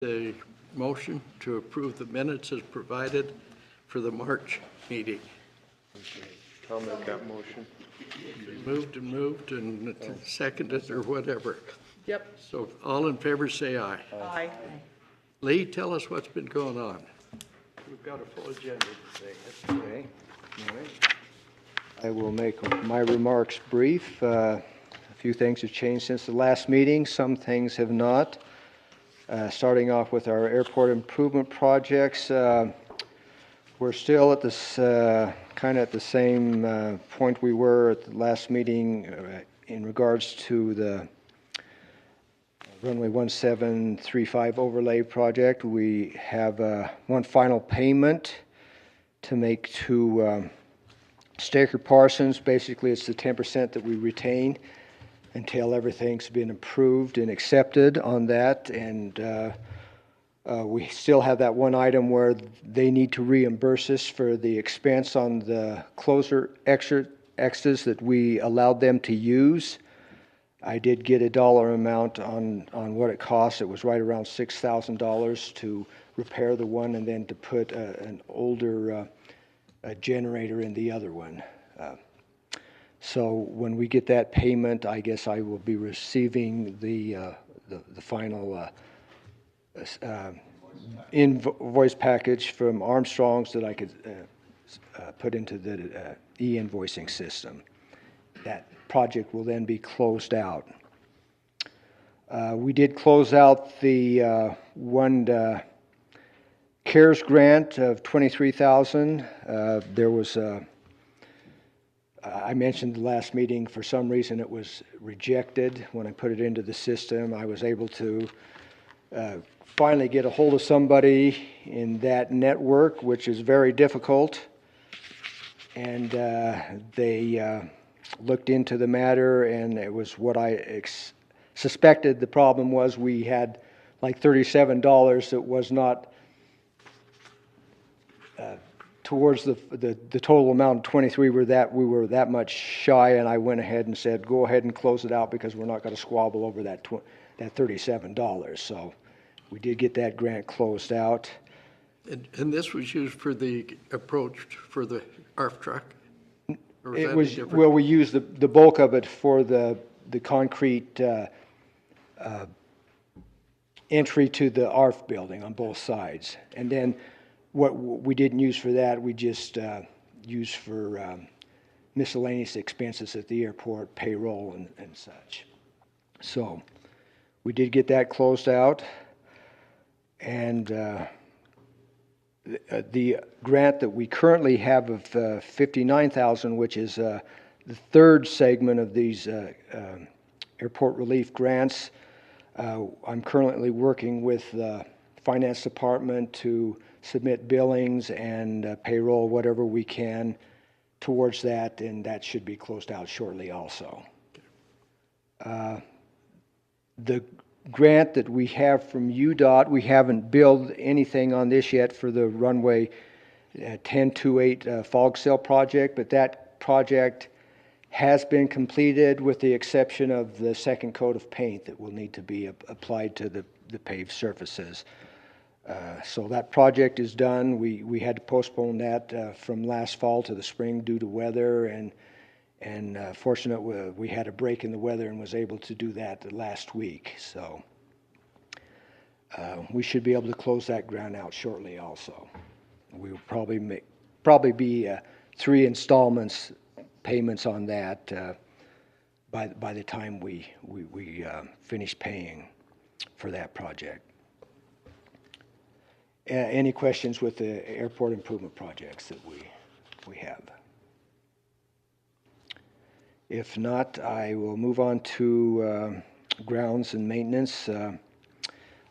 The motion to approve the minutes as provided for the March meeting. I'll make that motion. Moved and seconded or whatever. Yep. So all in favor say aye. Aye. Lee, tell us what's been going on. We've got a full agenda today. Okay. All right. I will make my remarks brief. A few things have changed since the last meeting. Some things have not. Starting off with our airport improvement projects, we're still at this kind of at the same point we were at the last meeting in regards to the Runway 1735 overlay project. We have one final payment to make to Staker Parsons. Basically, it's the 10% that we retain until everything's been approved and accepted on that. And we still have that one item where they need to reimburse us for the expense on the closer extras that we allowed them to use. I did get a dollar amount on what it costs. It was right around $6,000 to repair the one and then to put an older generator in the other one. So when we get that payment, I guess I will be receiving the final invoice package from Armstrong's that I could put into the e-invoicing system. That project will then be closed out. We did close out the one CARES grant of $23,000. There was I mentioned the last meeting, for some reason it was rejected. When I put it into the system, I was able to finally get a hold of somebody in that network, which is very difficult. And they looked into the matter, and it was what I suspected the problem was. We had like $37 that was not towards the total amount of 23 we were that much shy, and I went ahead and said, go ahead and close it out because we're not going to squabble over that $37. So we did get that grant closed out. And this was used for the approach for the ARF truck? Or It was, well, we used the bulk of it for the concrete entry to the ARF building on both sides. And then what we didn't use for that, we just used for miscellaneous expenses at the airport, payroll and such. So we did get that closed out. And the grant that we currently have of $59,000, which is the third segment of these airport relief grants, I'm currently working with the finance department to submit billings and payroll, whatever we can towards that, and that should be closed out shortly also. The grant that we have from UDOT, we haven't billed anything on this yet for the runway 1028 fog cell project, but that project has been completed with the exception of the second coat of paint that will need to be applied to the paved surfaces. So that project is done. We had to postpone that from last fall to the spring due to weather, and fortunately we had a break in the weather and was able to do that last week. So we should be able to close that grant out shortly also. We will probably be 3 installments payments on that by the time we finish paying for that project. Any questions with the airport improvement projects that we have? If not, I will move on to grounds and maintenance.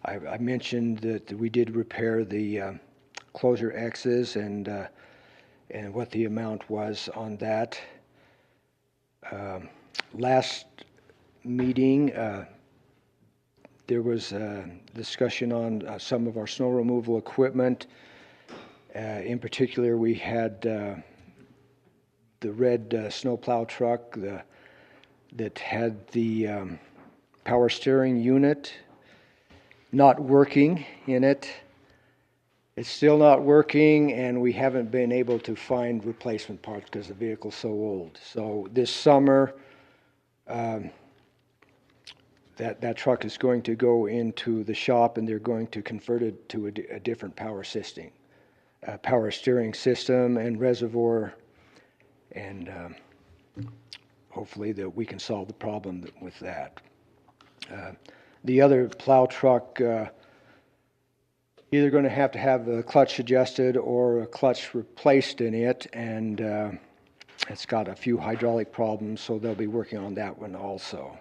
I mentioned that we did repair the closure X's and what the amount was on that. Last meeting, there was a discussion on some of our snow removal equipment. In particular, we had the red snowplow truck that had the power steering unit not working in it. It's still not working, and we haven't been able to find replacement parts because the vehicle's so old. So this summer, that truck is going to go into the shop, and they're going to convert it to a different power steering system and reservoir, and hopefully that we can solve the problem with that. The other plow truck, either going to have the clutch adjusted or a clutch replaced in it, and it's got a few hydraulic problems, so they'll be working on that one also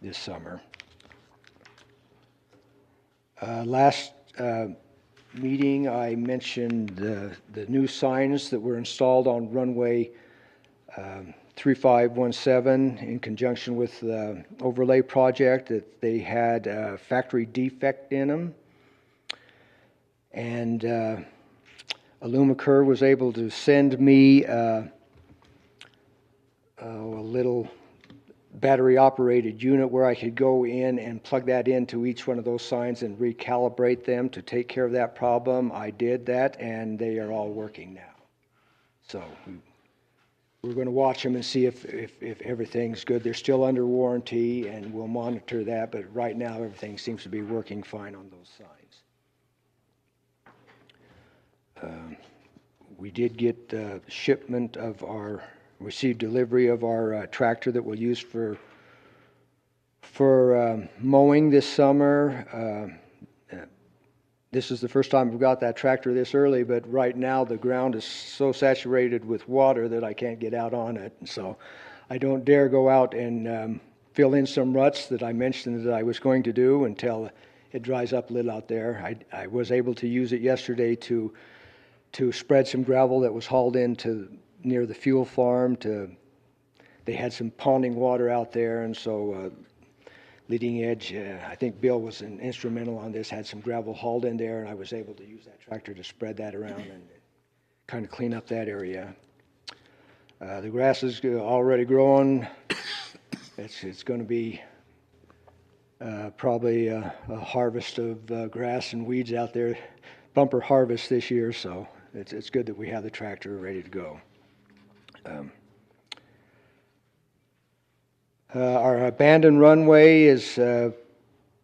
this summer. Last meeting, I mentioned the new signs that were installed on Runway 3517 in conjunction with the overlay project, that they had a factory defect in them. And Illumicur was able to send me a little battery-operated unit where I could go in and plug that into each one of those signs and recalibrate them to take care of that problem. I did that, and they are all working now. So we're going to watch them and see if everything's good. They're still under warranty, and we'll monitor that, but right now everything seems to be working fine on those signs. We did get shipment of received delivery of our tractor that we'll use for mowing this summer. This is the first time we've got that tractor this early, but right now the ground is so saturated with water that I can't get out on it. And so I don't dare go out and fill in some ruts that I mentioned that I was going to do until it dries up a little out there. I was able to use it yesterday to spread some gravel that was hauled into near the fuel farm. They had some ponding water out there, and so Leading Edge, I think Bill was instrumental on this, had some gravel hauled in there, and I was able to use that tractor to spread that around and kind of clean up that area. The grass is already growing. It's going to be probably a harvest of grass and weeds out there, bumper harvest this year, so it's good that we have the tractor ready to go. Our abandoned runway is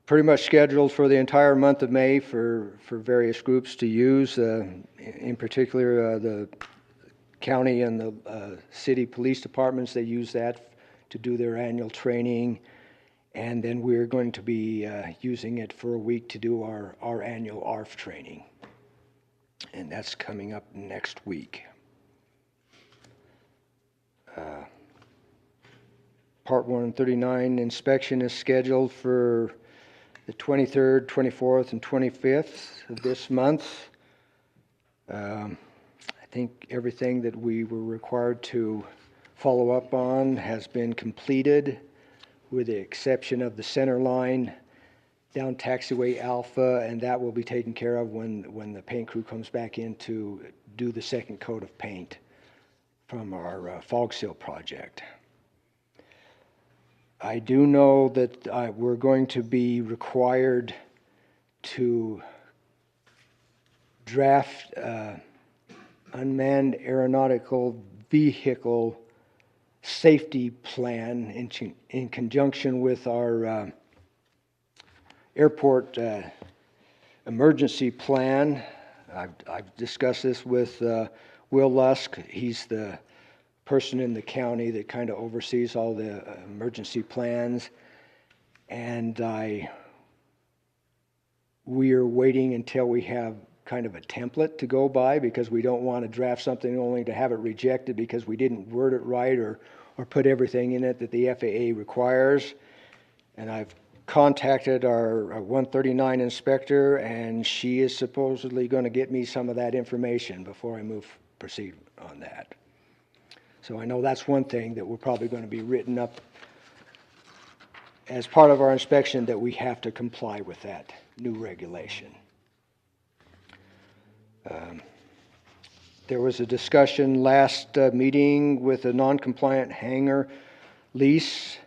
pretty much scheduled for the entire month of May for various groups to use. In particular, the county and the city police departments, they use that to do their annual training. And then we're going to be using it for a week to do our annual ARF training. And that's coming up next week. Part 139 inspection is scheduled for the 23rd, 24th, and 25th of this month. I think everything that we were required to follow up on has been completed, with the exception of the center line down Taxiway Alpha, and that will be taken care of when the paint crew comes back in to do the second coat of paint from our fog seal project. I do know that we're going to be required to draft unmanned aeronautical vehicle safety plan in conjunction with our airport emergency plan. I've discussed this with Will Lusk. He's the person in the county that kind of oversees all the emergency plans, and we are waiting until we have kind of a template to go by, because we don't want to draft something only to have it rejected because we didn't word it right or put everything in it that the FAA requires. And I've contacted our 139 inspector, and she is supposedly going to get me some of that information before I proceed on that. So I know that's one thing that we're probably going to be written up as part of our inspection, that we have to comply with that new regulation. There was a discussion last meeting with a non-compliant hangar lease.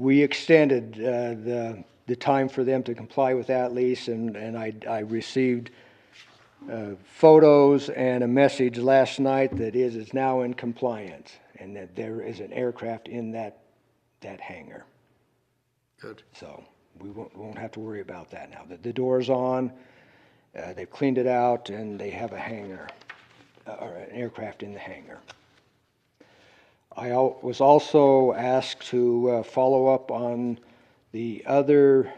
we extended the time for them to comply with that lease, and I received photos and a message last night that is now in compliance, and that there is an aircraft in that hangar. Good. So we won't have to worry about that now. The door's on, they've cleaned it out, and they have a hangar, or an aircraft in the hangar. I was also asked to follow up on the other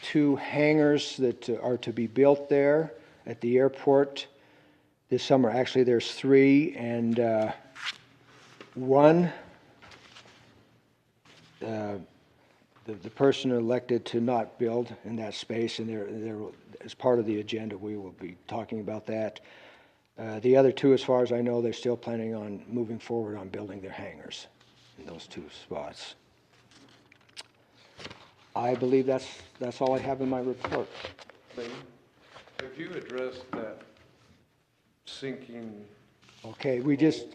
2 hangars that are to be built there at the airport this summer. Actually, there's 3, and one, the person elected to not build in that space, and there, as part of the agenda, we will be talking about that. The other 2, as far as I know, they're still planning on moving forward on building their hangars in those 2 spots. I believe that's all I have in my report. Lane, have you addressed that sinking? Okay, we just,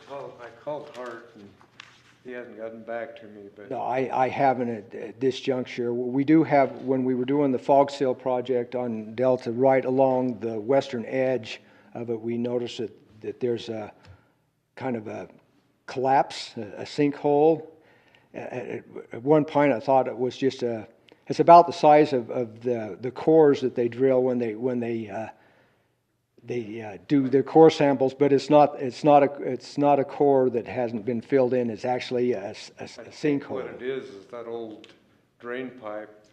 I called Hart and he hasn't gotten back to me, but. no, I haven't at this juncture. We do have, when we were doing the fog seal project on Delta, right along the western edge of it, we noticed that there's a kind of a collapse, a sinkhole. At one point, I thought it was just it's about the size of the cores that they drill when they do their core samples, but it's not a core that hasn't been filled in. It's actually a sinkhole. What it is that old drain pipe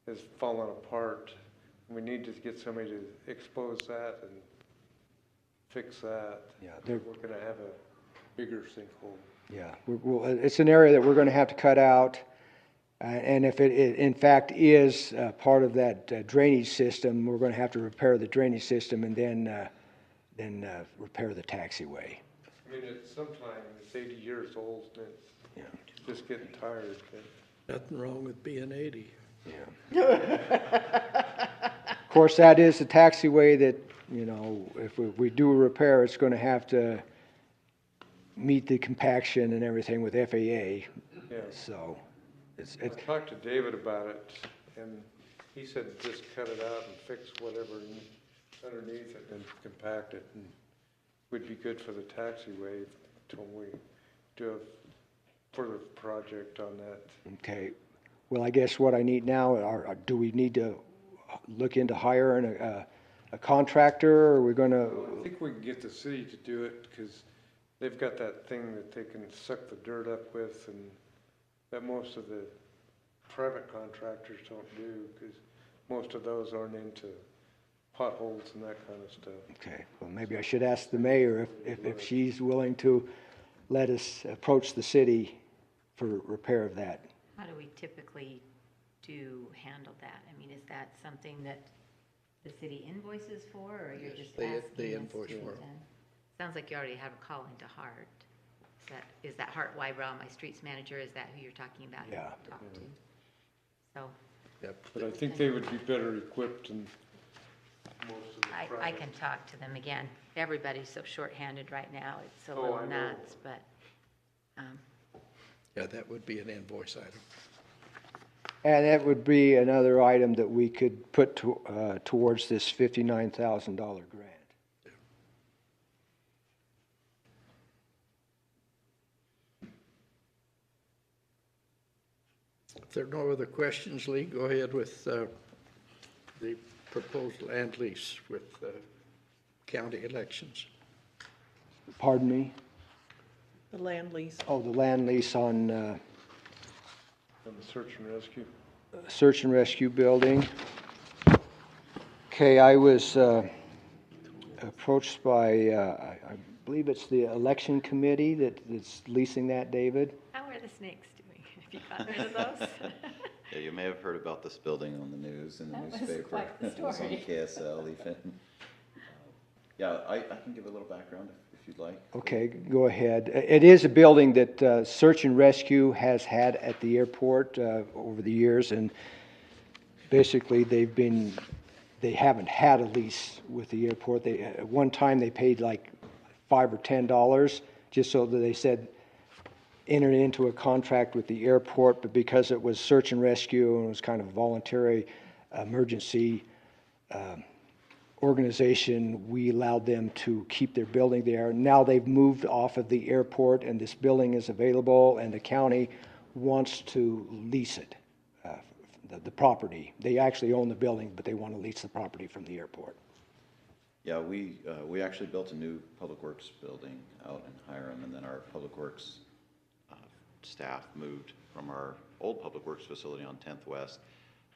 has fallen apart. We need to get somebody to expose that and fix that. Yeah, We're gonna have a bigger sinkhole. Yeah, it's an area that we're going to have to cut out, and if it in fact is part of that drainage system, we're going to have to repair the drainage system and then repair the taxiway. I mean, it's 80 years old and it's just getting tired. Nothing wrong with being 80. Of course, that is the taxiway that, if we do a repair, it's going to have to meet the compaction and everything with FAA. Yeah. So it's I talked to David about it, and he said just cut it out and fix whatever underneath it and compact it, and would be good for the taxiway till we do a further project on that. okay. Well, I guess what I need now do we need to look into hiring a contractor, or are we going to? I think we can get the city to do it because they've got that thing that they can suck the dirt up with, and that most of the private contractors don't do because most of those aren't into potholes and that kind of stuff. Okay, well, maybe I should ask the mayor if she's willing to let us approach the city for repair of that. How do we typically handle that? I mean, is that something that the city invoices for, or you're Yes, just they asking us invoice to for it. Sounds like you already have a call into Hart. Is that Hart Wybrow, my streets manager? Is that who you're talking about? Yeah. Talk to. So Yep. But I think they would be better equipped than most of the private. I can talk to them again. Everybody's so shorthanded right now. It's a Oh, little I know. nuts, but, Yeah, that would be an invoice item. And that would be another item that we could put towards this $59,000 grant. If there are no other questions, Lee, go ahead with the proposed land lease with county elections. Pardon me? The land lease. Oh, the land lease on And the search and rescue. search and rescue building. Okay, I was approached by, I believe it's the election committee that's leasing that, David. how are the snakes doing? Have you gotten rid of those? Yeah, you may have heard about this building on the news, in the That was newspaper. quite the It was on story. KSL even. Yeah, I can give a little background if you'd like. Okay, go ahead. It is a building that Search and Rescue has had at the airport over the years, and basically they haven't had a lease with the airport. At one time, they paid like $5 or $10 just so that they said entered into a contract with the airport, but because it was search and rescue and it was kind of a voluntary emergency organization, we allowed them to keep their building there. Now they've moved off of the airport and this building is available and the county wants to lease it, the property. They actually own the building, but they want to lease the property from the airport. Yeah, we actually built a new Public Works building out in Hiram, and then our Public Works staff moved from our old Public Works facility on 10th West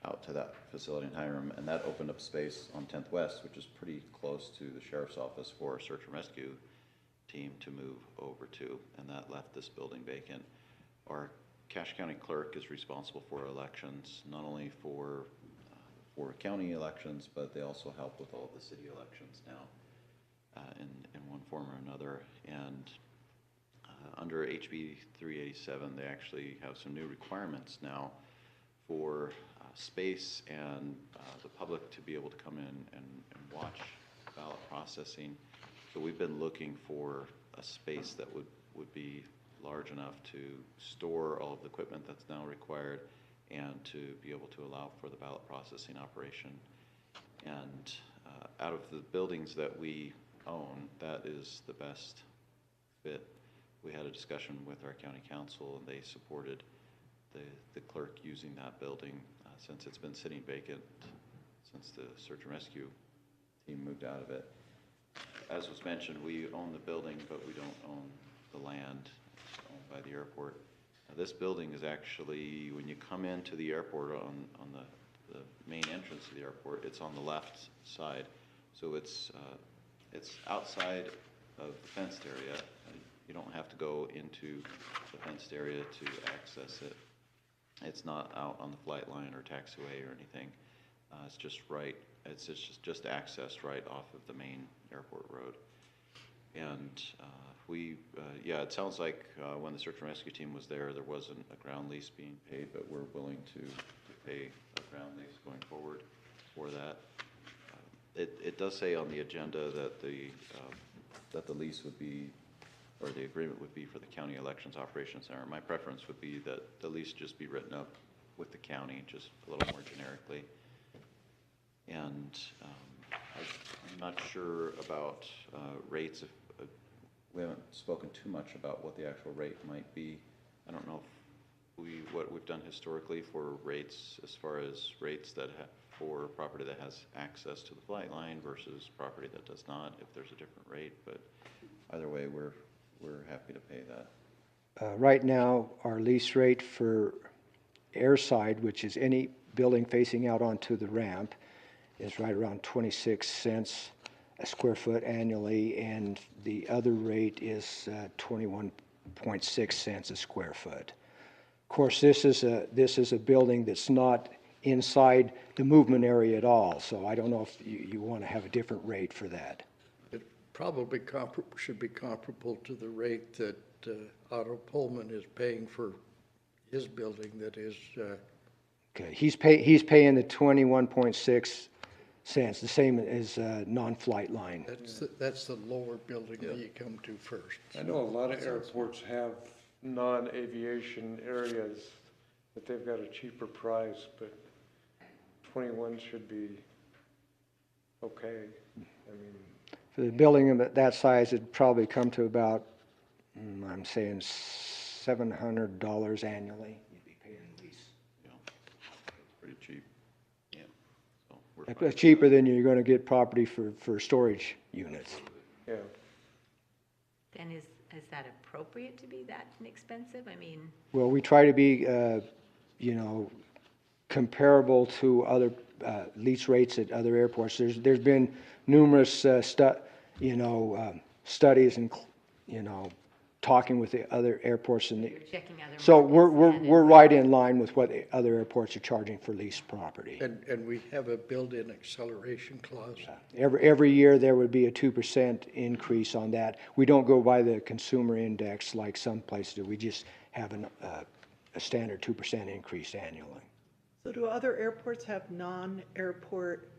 out to that facility in Hiram, and that opened up space on 10th West, which is pretty close to the sheriff's office for a search and rescue team to move over to, and that left this building vacant. Our Cache County clerk is responsible for elections, not only for county elections, but they also help with all of the city elections now in one form or another. And under HB 387, they actually have some new requirements now for space and the public to be able to come in and watch ballot processing. So we've been looking for a space that would be large enough to store all of the equipment that's now required and to be able to allow for the ballot processing operation. And out of the buildings that we own, that is the best fit. We had a discussion with our county council and they supported the clerk using that building since it's been sitting vacant since the search and rescue team moved out of it. As was mentioned, we own the building, but we don't own the land. It's owned by the airport. This building is actually, when you come into the airport on the main entrance of the airport, it's on the left side. So it's outside of the fenced area. You don't have to go into the fenced area to access it. It's not out on the flight line or taxiway or anything. It's just right. It's just accessed right off of the main airport road. And yeah, it sounds like when the search and rescue team was there, there wasn't a ground lease being paid, but we're willing to pay a ground lease going forward for that. It does say on the agenda that the lease would be, or the agreement would be for the county elections operations center. My preference would be that the lease just be written up with the county, just a little more generically. And I'm not sure about rates. We haven't spoken too much about what the actual rate might be. I don't know if what we've done historically for rates, as far as rates that for property that has access to the flight line versus property that does not, if there's a different rate. But either way, we're happy to pay that. Right now, our lease rate for airside, which is any building facing out onto the ramp, is right around 26 cents a square foot annually, and the other rate is 21.6 cents a square foot. Of course, this is a building that's not inside the movement area at all, so I don't know if you want to have a different rate for that. It probably should be comparable to the rate that Otto Pullman is paying for his building that is... Okay, he's paying the 21.6 cents, the same as non-flight line. That's the lower building that you come to first. I know a lot of airports have non-aviation areas that they've got a cheaper price, but 21 should be okay. I mean, For the building of that size, it'd probably come to about, I'm saying $700 annually. You'd be paying lease. Yeah, pretty cheap. Yeah, so we're That's fine. cheaper than you're going to get property for storage units. yeah. Then is that appropriate to be that inexpensive? I mean, Well, we try to be, comparable to other lease rates at other airports. There's been numerous studies and talking with the other airports and you're checking other so markets then, we're right in line with what the other airports are charging for leased property. And we have a built-in acceleration clause. Every year there would be a 2% increase on that. We don't go by the consumer index like some places do. We just have a standard 2% increase annually. So do other airports have non-airport?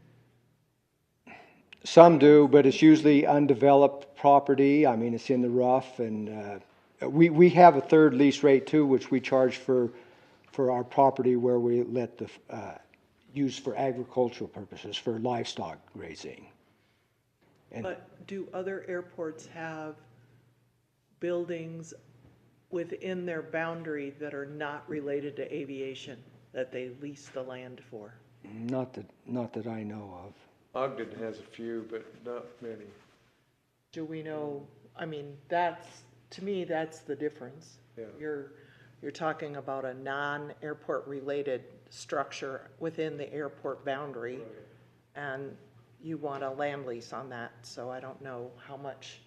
Some do, but it's usually undeveloped property. I mean, it's in the rough, and We have a third lease rate too, which we charge for our property where we let the, use for agricultural purposes, for livestock grazing. And But do other airports have buildings within their boundary that are not related to aviation, that they lease the land for? not that I know of. Ogden has a few, but not many. Do we know, I mean, to me, that's the difference. Yeah. You're talking about a non-airport related structure within the airport boundary, and you want a land lease on that, so I don't know how much.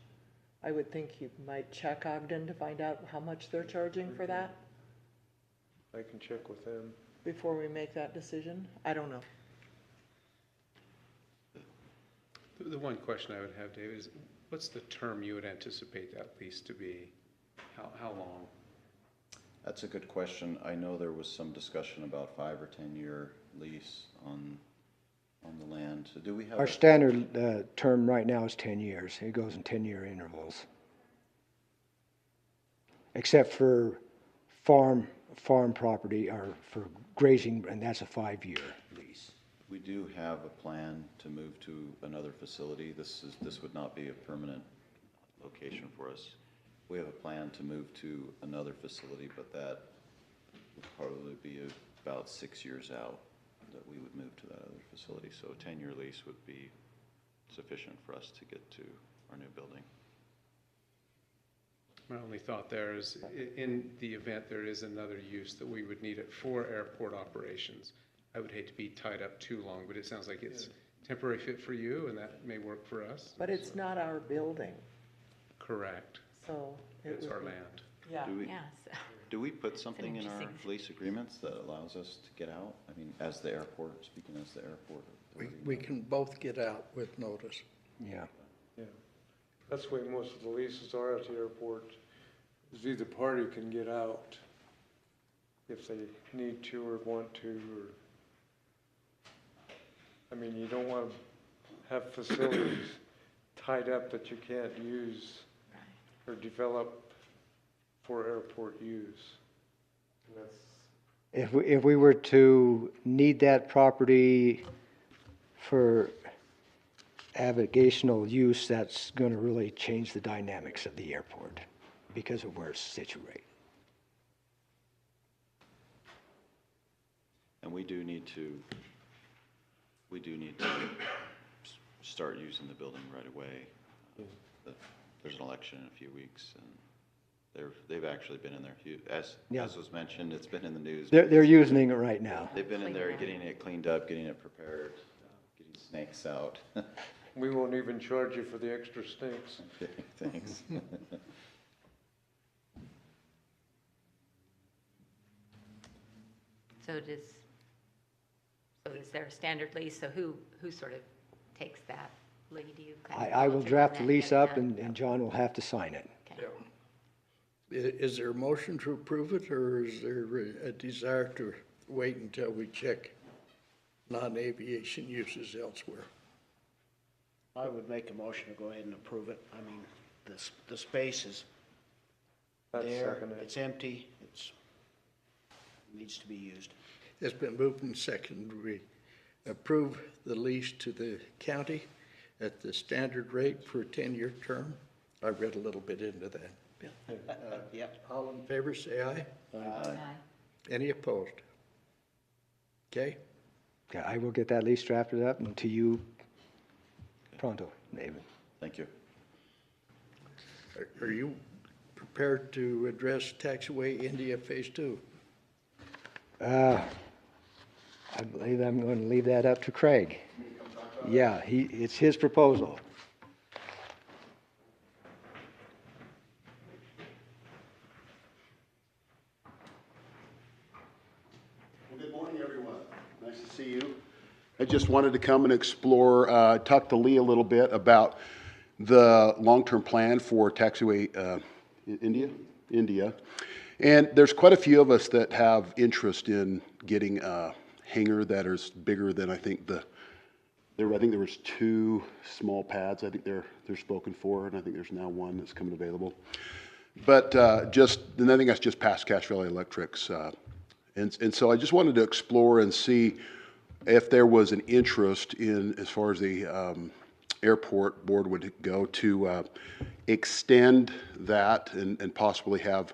I would think you might check Ogden to find out how much they're charging for that I can check with them. before we make that decision. I don't know. The one question I would have, David, is what's the term you would anticipate that lease to be? How long? That's a good question. I know there was some discussion about 5 or 10-year lease on the land. So do we have? Our standard term right now is 10 years. It goes in 10-year intervals. Except for farm property or for grazing, and that's a 5-year lease. We do have a plan to move to another facility. This would not be a permanent location for us. We have a plan to move to another facility, but that would probably be about 6 years out that we would move to that other facility. So a 10-year lease would be sufficient for us to get to our new building. My only thought there is, in the event there is another use that we would need it for airport operations, I would hate to be tied up too long, but it sounds like it's temporary fit for you, and that may work for us. But it's not our building, Correct. so. It's our land. Yeah. Yeah, so, Do we put something in our interesting- lease agreements that allows us to get out? I mean, as the airport, speaking as the airport. We can both get out with notice. Yeah. Yeah. That's the way most of the leases are at the airport, is either party can get out if they need to or want to, or, I mean, you don't want to have facilities tied up that you can't use or develop for airport use. And that's, If we were to need that property for navigational use, that's going to really change the dynamics of the airport because of where it's situated. And we do need to start using the building right away. There's an election in a few weeks, and they've actually been in there. As was mentioned, it's been in the news. They're using it right now. They've been in there getting it cleaned up, getting it prepared, getting snakes out. we won't even charge you for the extra stinks. Thanks. so is there a standard lease? So who sort of takes that lead? Do you kind of I will volunteer draft on the that lease yet? up and John will have to sign it. Okay. Is there a motion to approve it, or is there a desire to wait until we check non-aviation uses elsewhere? I would make a motion to go ahead and approve it. I mean, the space is I'd there, second it. it's empty, needs to be used. It's been moved and seconded. We approve the lease to the county at the standard rate for a 10-year term. I read a little bit into that. Yep. All in favor, say aye. Aye. Any opposed? Okay? Okay, I will get that lease drafted up and to you pronto, David. Thank you. Are you prepared to address Taxiway India Phase 2? I believe I'm going to leave that up to Craig. Yeah, it's his proposal. Well, good morning, everyone. Nice to see you. I just wanted to come and explore, talk to Lee a little bit about the long-term plan for Taxiway India. And there's quite a few of us that have interest in getting a hangar that is bigger than I think there was 2 small pads. I think they're spoken for, and I think there's now 1 that's coming available. But and I think that's just past Cache Valley Electric's. And so I just wanted to explore and see if there was an interest in, as far as the airport board would go, to extend that and possibly have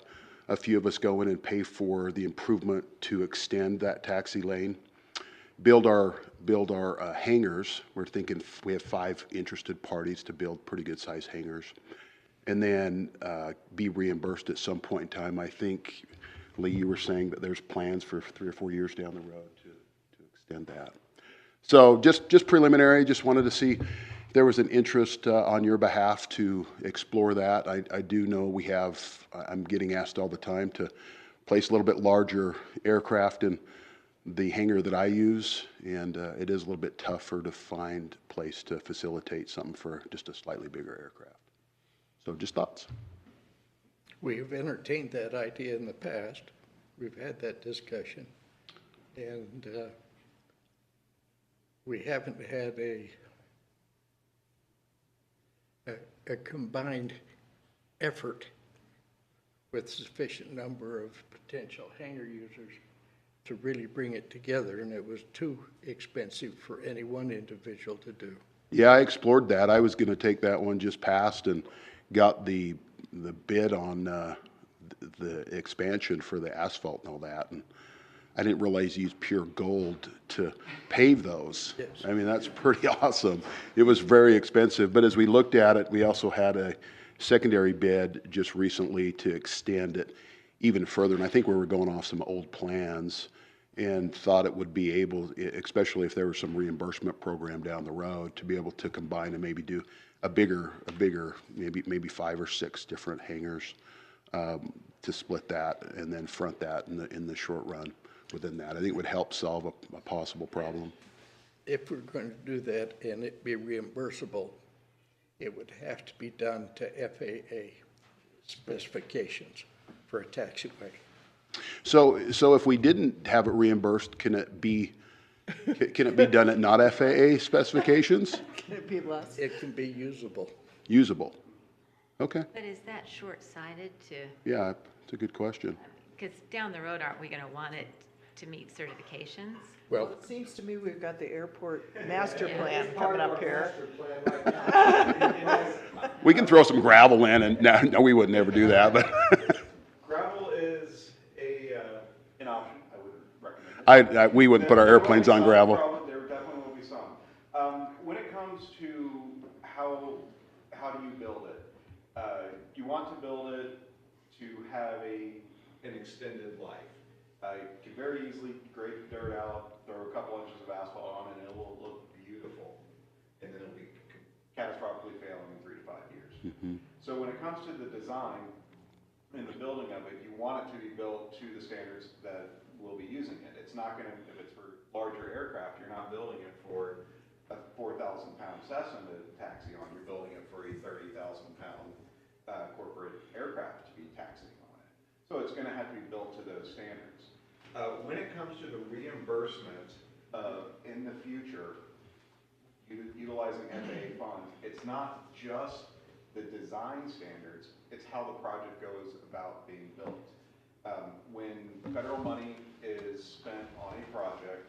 a few of us go in and pay for the improvement to extend that taxi lane, build our hangars. We're thinking we have 5 interested parties to build pretty good sized hangars, and then be reimbursed at some point in time. I think, Lee, you were saying that there's plans for 3 or 4 years down the road to extend that. So just preliminary, just wanted to see if there was an interest on your behalf to explore that. I do know I'm getting asked all the time to place a little bit larger aircraft in the hangar that I use, and it is a little bit tougher to find a place to facilitate something for just a slightly bigger aircraft. So just thoughts. We have entertained that idea in the past. We've had that discussion. And we haven't had a combined effort with sufficient number of potential hangar users to really bring it together, and it was too expensive for any one individual to do. Yeah, I explored that. I was going to take that one, just passed and got the bid on the expansion for the asphalt and all that, and I didn't realize you use pure gold to pave those. Yes. I mean, that's pretty awesome. It was very expensive, but as we looked at it, we also had a secondary bid just recently to extend it even further, and I think we were going off some old plans and thought it would be able, especially if there was some reimbursement program down the road, to be able to combine and maybe do a bigger, maybe 5 or 6 different hangars to split that and then front that in the short run within that. I think it would help solve a possible problem. If we're going to do that and it be reimbursable, it would have to be done to FAA specifications for a taxiway. So if we didn't have it reimbursed, can it be done at not FAA specifications? Can it be less? It can be usable. Usable. Okay. But is that short-sighted to, Yeah, it's a good question. because down the road, aren't we going to want it to meet certifications? Well, It seems to me we've got the airport master plan coming up here. We can throw some gravel in, and no, we would never do that, but Gravel is an option. I wouldn't recommend it. we wouldn't put our airplanes on gravel. There definitely will be some. When it comes to how do you build it? You want to build it to have an extended life. You can very easily grade the dirt out, throw a couple inches of asphalt on, and it will look beautiful. And then it'll be catastrophically failing in 3 to 5 years. Mm-hmm. So when it comes to the design and the building of it, you want it to be built to the standards that will be using it. It's not going to, if it's for larger aircraft, you're not building it for a 4,000-pound Cessna to taxi on. You're building it for a 30,000-pound corporate aircraft to be taxiing on it. So it's going to have to be built to those standards. When it comes to the reimbursement in the future, utilizing FAA funds, it's not just the design standards, it's how the project goes about being built. When federal money is spent on a project,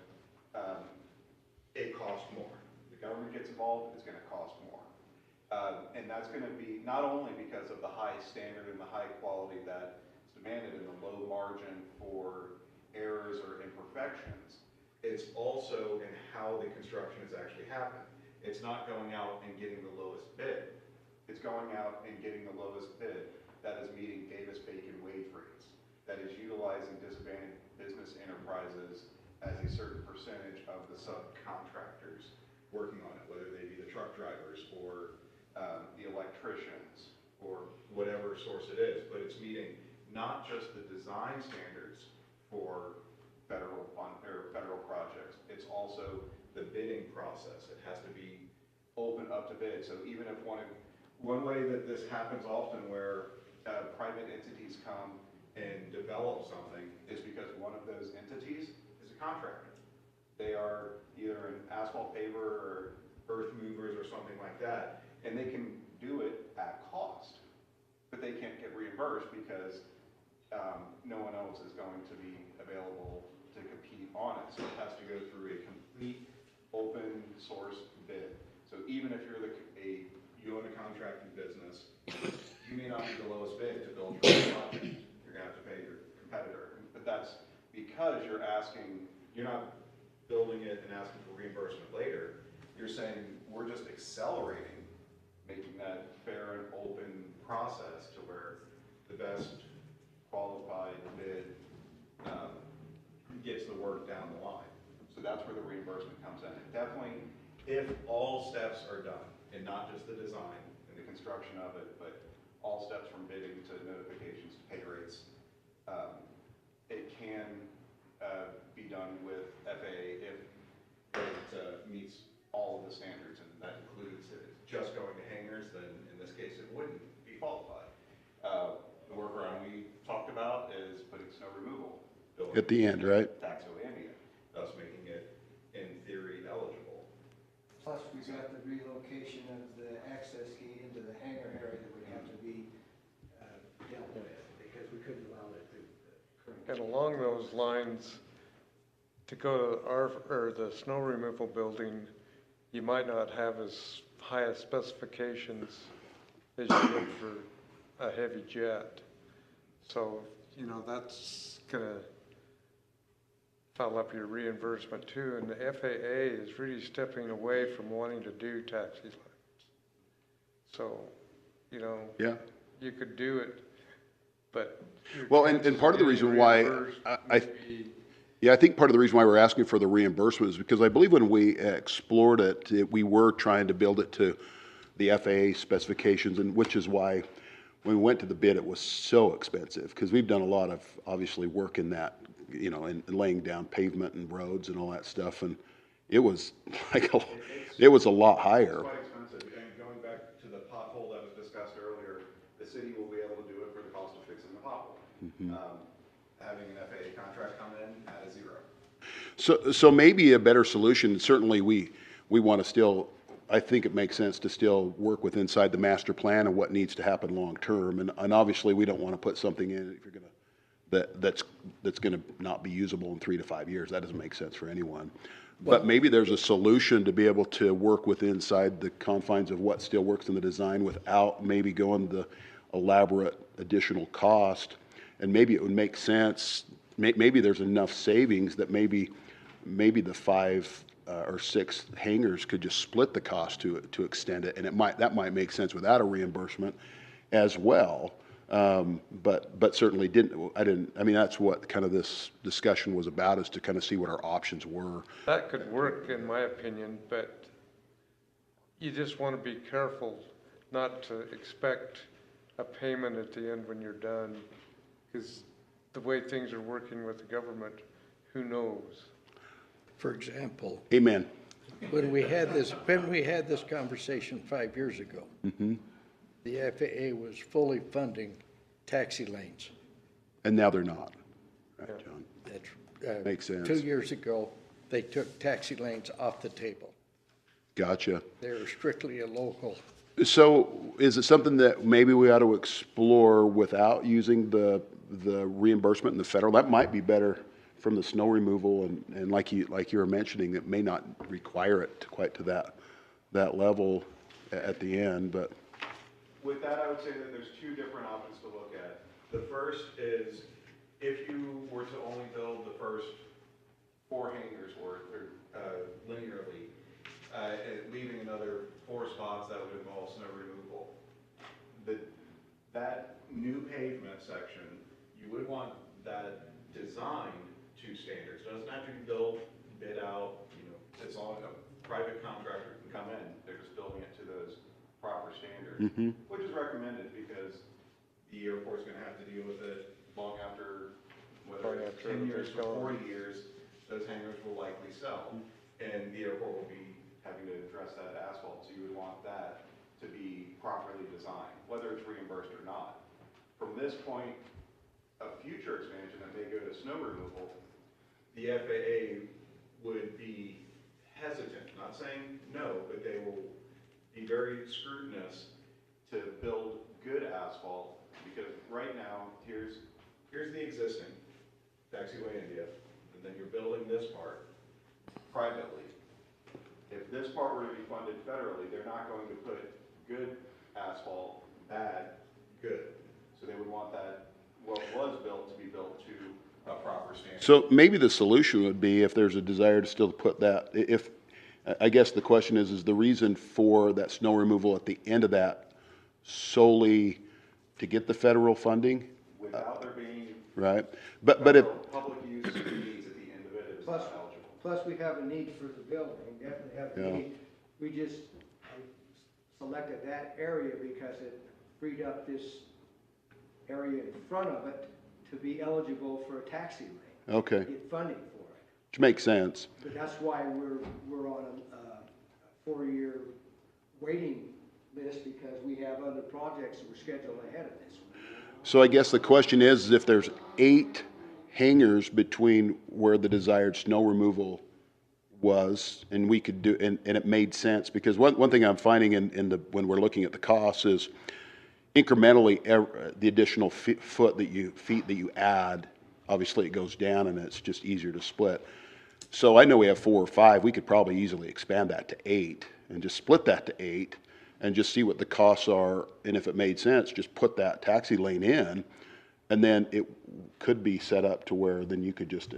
it costs more. The government gets involved, it's going to cost more. And that's going to be not only because of the high standard and the high quality that is demanded and the low margin for errors or imperfections, it's also in how the construction has actually happened. It's not going out and getting the lowest bid. It's going out and getting the lowest bid that is meeting Davis-Bacon wage rates, that is utilizing disadvantaged business enterprises as a certain percentage of the subcontractors working on it, whether they be the truck drivers or the electricians or whatever source it is. But it's meeting not just the design standards for federal projects, it's also the bidding process. It has to be open up to bid. So even if one way that this happens often where private entities come and develop something is because one of those entities is a contractor. They are either an asphalt paver or earth movers or something like that, and they can do it at cost. But but they can't get reimbursed because no one else is going to be available to compete on it. So it has to go through a complete open source bid. So even if you own a contracting business, you may not be the lowest bid to build your own project. You're gonna have to pay your competitor. But that's because you're not building it and asking for reimbursement later. You're saying, we're just accelerating, making that fair and open process to where the best qualified bid gets the work down the line. So that's where the reimbursement comes in. And definitely, if all steps are done, and not just the design and the construction of it, but all steps from bidding to notifications to pay rates, it can be done with FAA if it meets all of the standards, and that includes if it's just going to hangars, then in this case it wouldn't be qualified. The workaround we talked about is putting snow removal At the end, right? taxiway Indian, thus making it in theory eligible. Plus, we've got the relocation of the access gate into the hangar area that would have to be dealt with, because we couldn't allow it to. And along those lines, to go to the snow removal building, you might not have as high as specifications as you would for a heavy jet. So, that's gonna foul up your reimbursement too. And the FAA is really stepping away from wanting to do taxi lines. So, Yeah. you could do it, but. your Well, and chances part of the getting reason why reimbursed I may be- Yeah, I think part of the reason why we're asking for the reimbursement is because I believe when we explored it, we were trying to build it to the FAA specifications, and which is why when we went to the bid, it was so expensive, because we've done a lot of, obviously, work in that, and laying down pavement and roads and all that stuff, and it was it was a lot higher. It's quite expensive, and going back to the pothole that was discussed earlier, the city will be able to do it for the cost of fixing the pothole. Having an FAA contract come in at a zero. So maybe a better solution, certainly we want to still, I think it makes sense to still work with inside the master plan and what needs to happen long-term. And obviously, we don't want to put something in if you're gonna, that's gonna not be usable in 3 to 5 years. That doesn't make sense for anyone. But maybe there's a solution to be able to work with inside the confines of what still works in the design without maybe going the elaborate additional cost. And maybe it would make sense, maybe there's enough savings that maybe the 5 or 6 hangars could just split the cost to extend it, and that might make sense without a reimbursement as well. But certainly I mean, that's what kind of this discussion was about, is to kind of see what our options were. That could work, in my opinion, but you just want to be careful not to expect a payment at the end when you're done, because the way things are working with the government, who knows? For example, Amen. when we had this conversation 5 years ago, the FAA was fully funding taxi lanes. And now they're not. Right, Yeah. John? That's, Makes sense. 2 years ago, they took taxi lanes off the table. Gotcha. They were strictly a local. So is it something that maybe we ought to explore without using the reimbursement in the federal? That might be better from the snow removal, and like you were mentioning, it may not require it quite to that level at the end, but. With that, I would say that there's 2 different options to look at. The first is if you were to only build the first 4 hangars worth, or linearly, leaving another 4 spots that would involve snow removal. That new pavement section, you would want that designed to standards. It doesn't have to be built, bid out, it's all, a private contractor can come in, they're just building it to those proper standards, which is recommended because the airport's gonna have to deal with it long after, whether it's 10 years or 40 years, those hangars will likely sell. And the airport will be having to address that asphalt, so you would want that to be properly designed, whether it's reimbursed or not. From this point, a future expansion that may go to snow removal, the FAA would be hesitant, not saying no, but they will be very scrutinous to build good asphalt because right now, here's the existing taxiway India, and then you're building this part privately. If this part were to be funded federally, they're not going to put good asphalt, bad, good. So they would want that, what was built to be built to a proper standard. So maybe the solution would be if there's a desire to still put that, if, I guess the question is the reason for that snow removal at the end of that solely to get the federal funding? Without there being Right, but if, public use needs at the end of it, it is Plus, not eligible. plus we have a need for the building, definitely have the Yeah. need. We just selected that area because it freed up this area in front of it to be eligible for a taxi lane. okay, Get funding for it. which makes sense. But that's why we're on a 4-year waiting list because we have other projects that were scheduled ahead of this one. So I guess the question is if there's 8 hangars between where the desired snow removal was, and we could do, and it made sense, because one thing I'm finding when we're looking at the costs is incrementally, the additional feet that you add, obviously it goes down and it's just easier to split. So I know we have 4 or 5, we could probably easily expand that to 8 and just split that to 8 and just see what the costs are, and if it made sense, just put that taxi lane in, and then it could be set up to where then you could just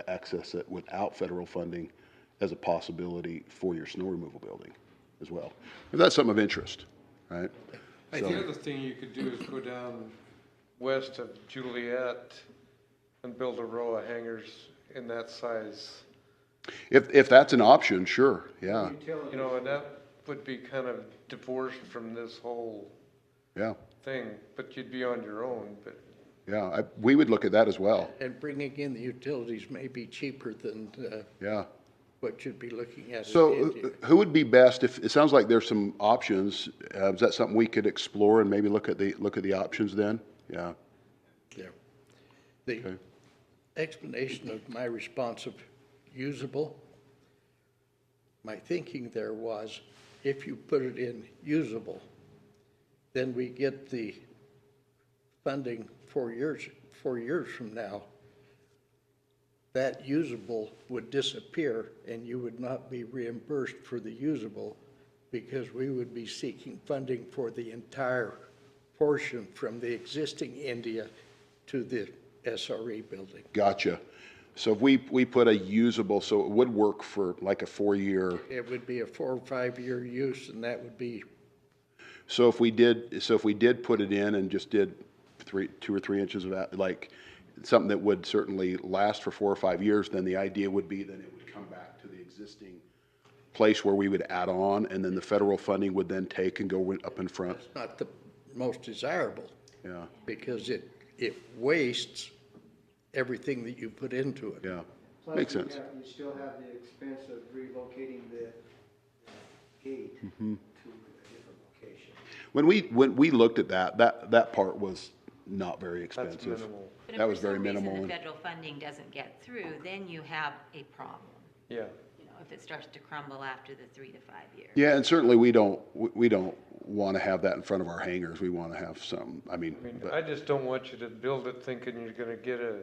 access it without federal funding as a possibility for your snow removal building as well. If that's something of interest, right? The other thing you could do is go down west of Juliet and build a row of hangars in that size. If that's an option, sure, yeah, You know, and that would be kind of divorced from this whole yeah, thing, but you'd be on your own, but. yeah, we would look at that as well, And bringing in the utilities may be cheaper than yeah. what you'd be looking at. So in India. who would be best, if, it sounds like there's some options, is that something we could explore and maybe look at the options then? Yeah, Yeah. The Okay. explanation of my response of usable, my thinking there was, if you put it in usable, then we get the funding 4 years from now. That usable would disappear and you would not be reimbursed for the usable because we would be seeking funding for the entire portion from the existing India to the SRE building. gotcha. So if we put a usable, so it would work for like a 4-year, It would be a 4 or 5 year use, and that would be, so if we did put it in and just did 2 or 3 inches of that, like something that would certainly last for 4 or 5 years, then the idea would be that it would come back to the existing place where we would add on, and then the federal funding would then take and go up in front. it's not the most desirable, Yeah, because it wastes everything that you put into it. yeah, Plus, makes sense. You still have the expense of relocating the gate to a different location. When we looked at that part was not very That's expensive. minimal. But if That for was very some reason minimal the and- federal funding doesn't get through, then you have a problem. Yeah. You know, if it starts to crumble after the 3 to 5 years. Yeah, and certainly we don't want to have that in front of our hangars. We want to have some, I mean, but- I just don't want you to build it thinking you're gonna get a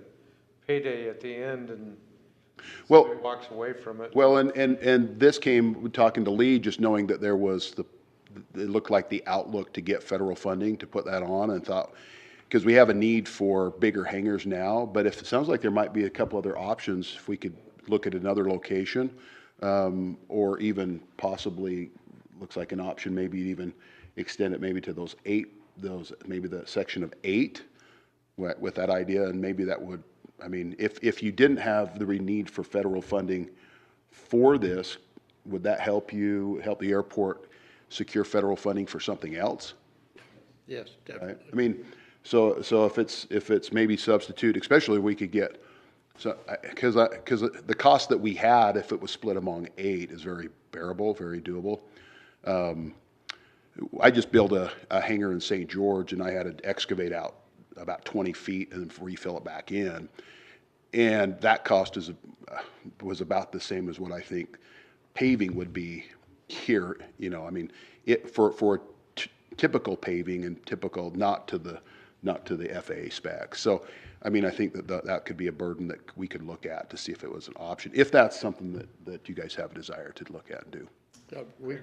payday at the end and Well- somebody walks away from it. well, and this came, talking to Lee, just knowing that there was it looked like the outlook to get federal funding to put that on, and thought, because we have a need for bigger hangars now, but if it sounds like there might be a couple other options, if we could look at another location, or even possibly, looks like an option, maybe even extend it maybe to maybe the section of 8 with that idea, and maybe that would, I mean, if you didn't have the need for federal funding for this, would that help the airport secure federal funding for something else? Yes, Right? definitely. I mean, so if it's maybe substitute, especially if we could get, so, because the cost that we had, if it was split among 8, is very bearable, very doable. I just built a hangar in St. George, and I had to excavate out about 20 feet and then refill it back in. And that cost was about the same as what I think paving would be here, you know, I mean, for typical paving and typical, not to the not to the FAA specs. So, I mean, I think that could be a burden that we could look at to see if it was an option, if that's something that you guys have a desire to look at and do.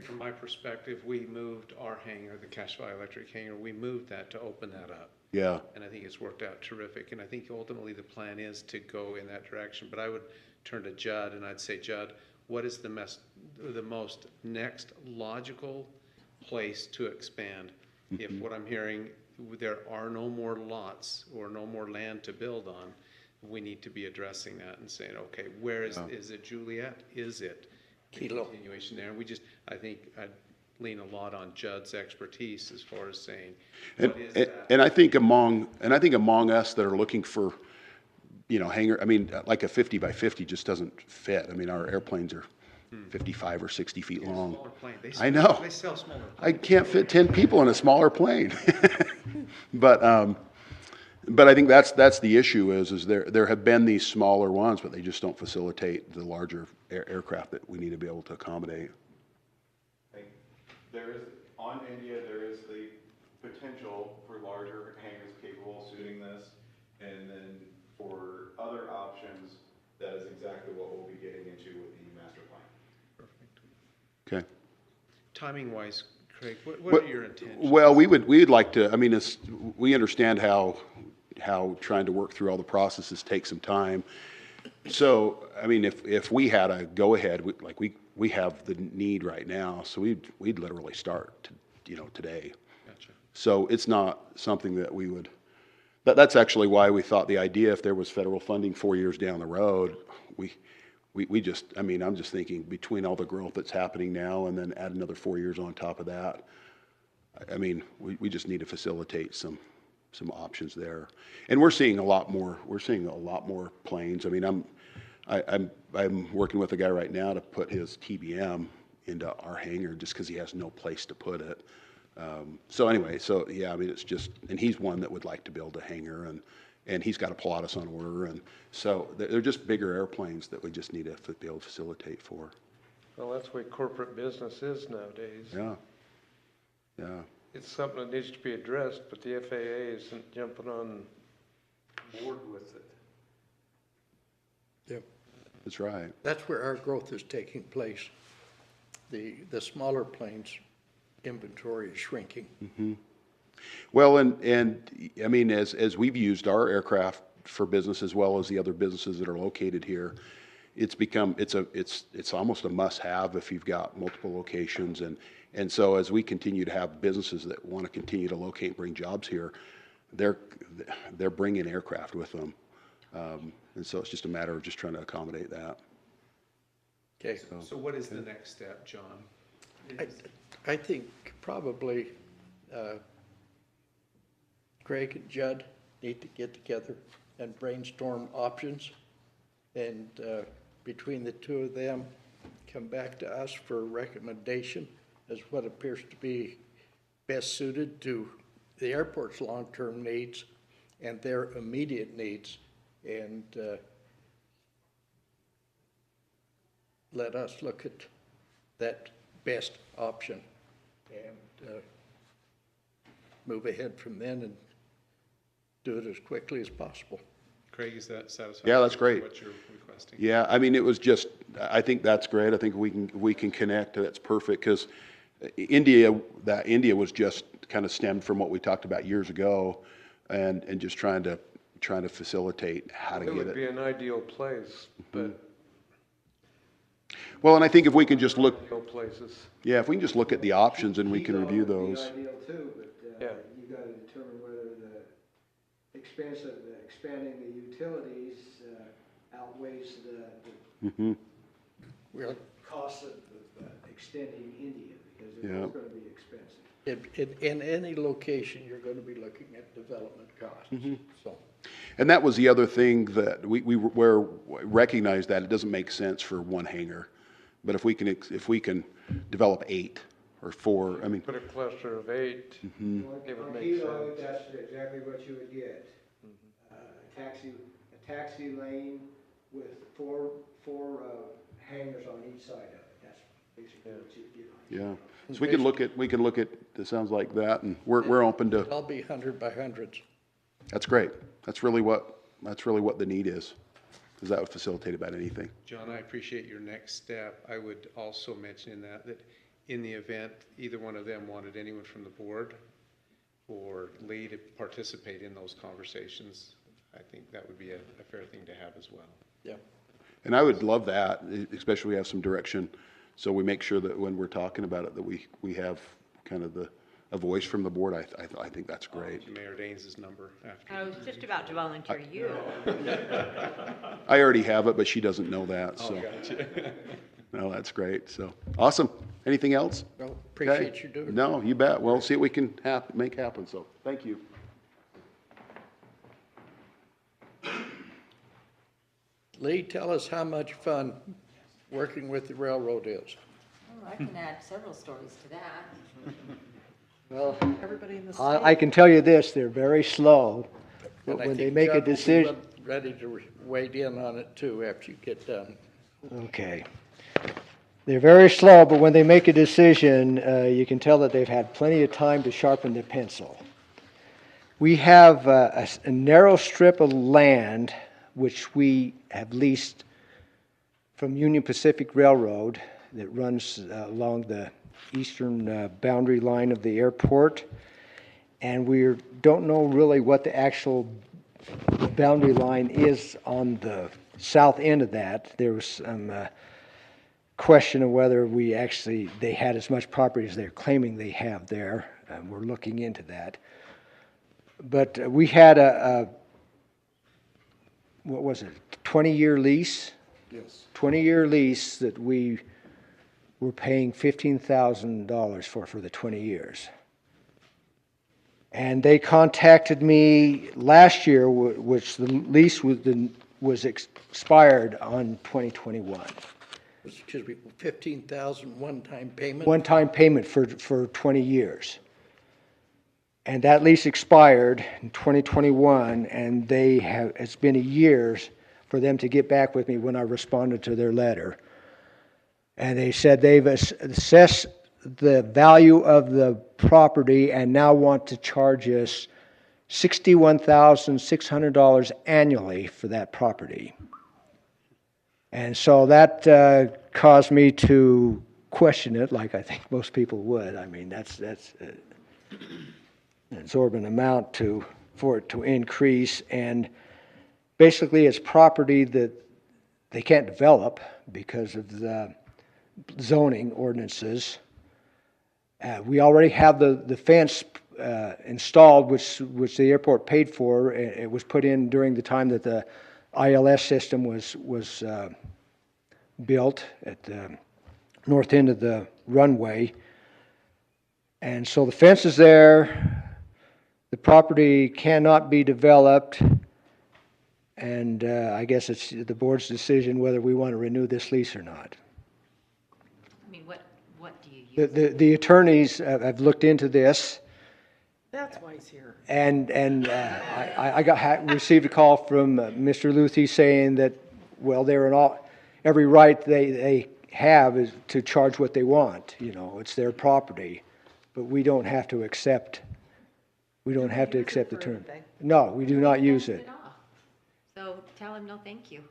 From my perspective, we moved our hangar, the Cache Valley Electric hangar, we moved that to open that up. Yeah. And I think it's worked out terrific. And I think ultimately the plan is to go in that direction. But I would turn to Judd and I'd say, Judd, what is the most next logical place to expand? If what I'm hearing, there are no more lots or no more land to build on, we need to be addressing that and saying, okay, where is it Juliet? Is it a continuation there? And I think I'd lean a lot on Judd's expertise as far as saying, what is that? And I think among us that are looking for, hangar, I mean, like a 50 by 50 just doesn't fit. I mean, our airplanes are 55 or 60 feet long. Smaller plane. I know. They sell smaller planes. I can't fit 10 people in a smaller plane. But I think that's the issue is there have been these smaller ones, but they just don't facilitate the larger aircraft that we need to be able to accommodate. On India, there is the potential for larger hangars capable of suiting this. And then for other options, that is exactly what we'll be getting into with the master plan. Perfect. Okay. Timing wise, Craig, what are your intentions? Well, we'd like to, I mean, we understand how trying to work through all the processes takes some time. So, I mean, if we had a go-ahead, we have the need right now, so we'd literally start, today. Gotcha. So it's not something that we would, that's actually why we thought the idea, if there was federal funding 4 years down the road, we just, I mean, I'm just thinking between all the growth that's happening now and then add another 4 years on top of that, I mean, we just need to facilitate some options there. And we're seeing a lot more planes. I mean, I'm working with a guy right now to put his TBM into our hangar just because he has no place to put it. So anyway, yeah, I mean, it's just, and he's one that would like to build a hangar and he's got a Pilatus on order. And so they're just bigger airplanes that we just need to be able to facilitate for. Well, that's the way corporate business is nowadays. Yeah. Yeah. It's something that needs to be addressed, but the FAA isn't jumping on board with it. Yep. That's right. That's where our growth is taking place. The smaller planes inventory is shrinking. Mm-hmm. Well, and I mean, as we've used our aircraft for business as well as the other businesses that are located here, it's almost a must-have if you've got multiple locations. And so as we continue to have businesses that want to continue to locate and bring jobs here, they're bringing aircraft with them. And so it's just a matter of just trying to accommodate that. Okay. So what is the next step, John? I think probably Craig and Judd need to get together and brainstorm options. And between the two of them, come back to us for a recommendation as what appears to be best suited to the airport's long-term needs and their immediate needs. And let us look at that best option and move ahead from then and do it as quickly as possible. Craig, is that satisfactory? Yeah, that's great. What you're requesting? Yeah, I mean, it was just, I think that's great. I think we can connect. That's perfect because India was just kind of stemmed from what we talked about years ago, and just trying to facilitate how to It get would it. be an ideal place, but Well, and I think if we can just look, ideal places. yeah, if we can just look at the options and we can review those. Would be ideal too, but Yeah. you gotta determine whether the expense of expanding the utilities outweighs the Mhm. Well, cost of extending India, because Yeah. it's gonna be expensive. in any location, you're going to be looking at development costs. So, And that was the other thing that we recognized that it doesn't make sense for one hangar, but if we can develop 8 or 4, I mean, Put a cluster of 8, it would On make Kilo, sense. that's exactly what you would get. A taxi lane with four hangars on each side of it. That's basically what you'd get on. yeah. So we can look at, it sounds like that, and we're open to, I'll be 100 by hundreds. That's great. That's really what the need is, because that would facilitate about anything. John, I appreciate your next step. I would also mention in that in the event either one of them wanted anyone from the board or Lee to participate in those conversations, I think that would be a fair thing to have as well. Yeah. And I would love that, especially we have some direction, so we make sure that when we're talking about it, that we have kind of a voice from the board. I think that's great. Mayor Daines' number after. I was just about to volunteer you. I already have it, but she doesn't know that, so. Oh, gotcha. No, that's great, so, awesome. Anything else? Well, appreciate you doing it. No, you bet. Well, see what we can make happen, so, thank you. Lee, tell us how much fun working with the railroad is. Oh, I can add several stories to that. Well, Everybody in the state. I can tell you this, they're very slow, but And I when they think make a Judd will be decision. ready to weigh in on it too after you get done. Okay. They're very slow, but when they make a decision, you can tell that they've had plenty of time to sharpen their pencil. We have a narrow strip of land which we have leased from Union Pacific Railroad that runs along the eastern boundary line of the airport. And we don't know really what the actual boundary line is on the south end of that. There was some question of whether they had as much property as they're claiming they have there. We're looking into that. But we had what was it, 20-year lease? Yes. 20-year lease that we were paying $15,000 for the 20 years. And they contacted me last year, which the lease was expired on 2021. Excuse me, 15,000 one-time payment? One-time payment for 20 years. And that lease expired in 2021, and it's been a year for them to get back with me when I responded to their letter. And they said they've assessed the value of the property and now want to charge us $61,600 annually for that property. And so that caused me to question it, like I think most people would. I mean, that's an exorbitant amount for it to increase. And basically, it's property that they can't develop because of the zoning ordinances. We already have the fence installed, which the airport paid for. It was put in during the time that the ILS system was built at the north end of the runway. And so the fence is there. The property cannot be developed. And I guess it's the board's decision whether we want to renew this lease or not. I mean, what do you use? The attorneys have looked into this. That's why he's here. And I received a call from Mr. Luthi saying that, well, they're in every right they have is to charge what they want. You know, it's their property, but we don't have to accept. We don't have to accept the term. No, we do not use it. Off. So tell him no, thank you.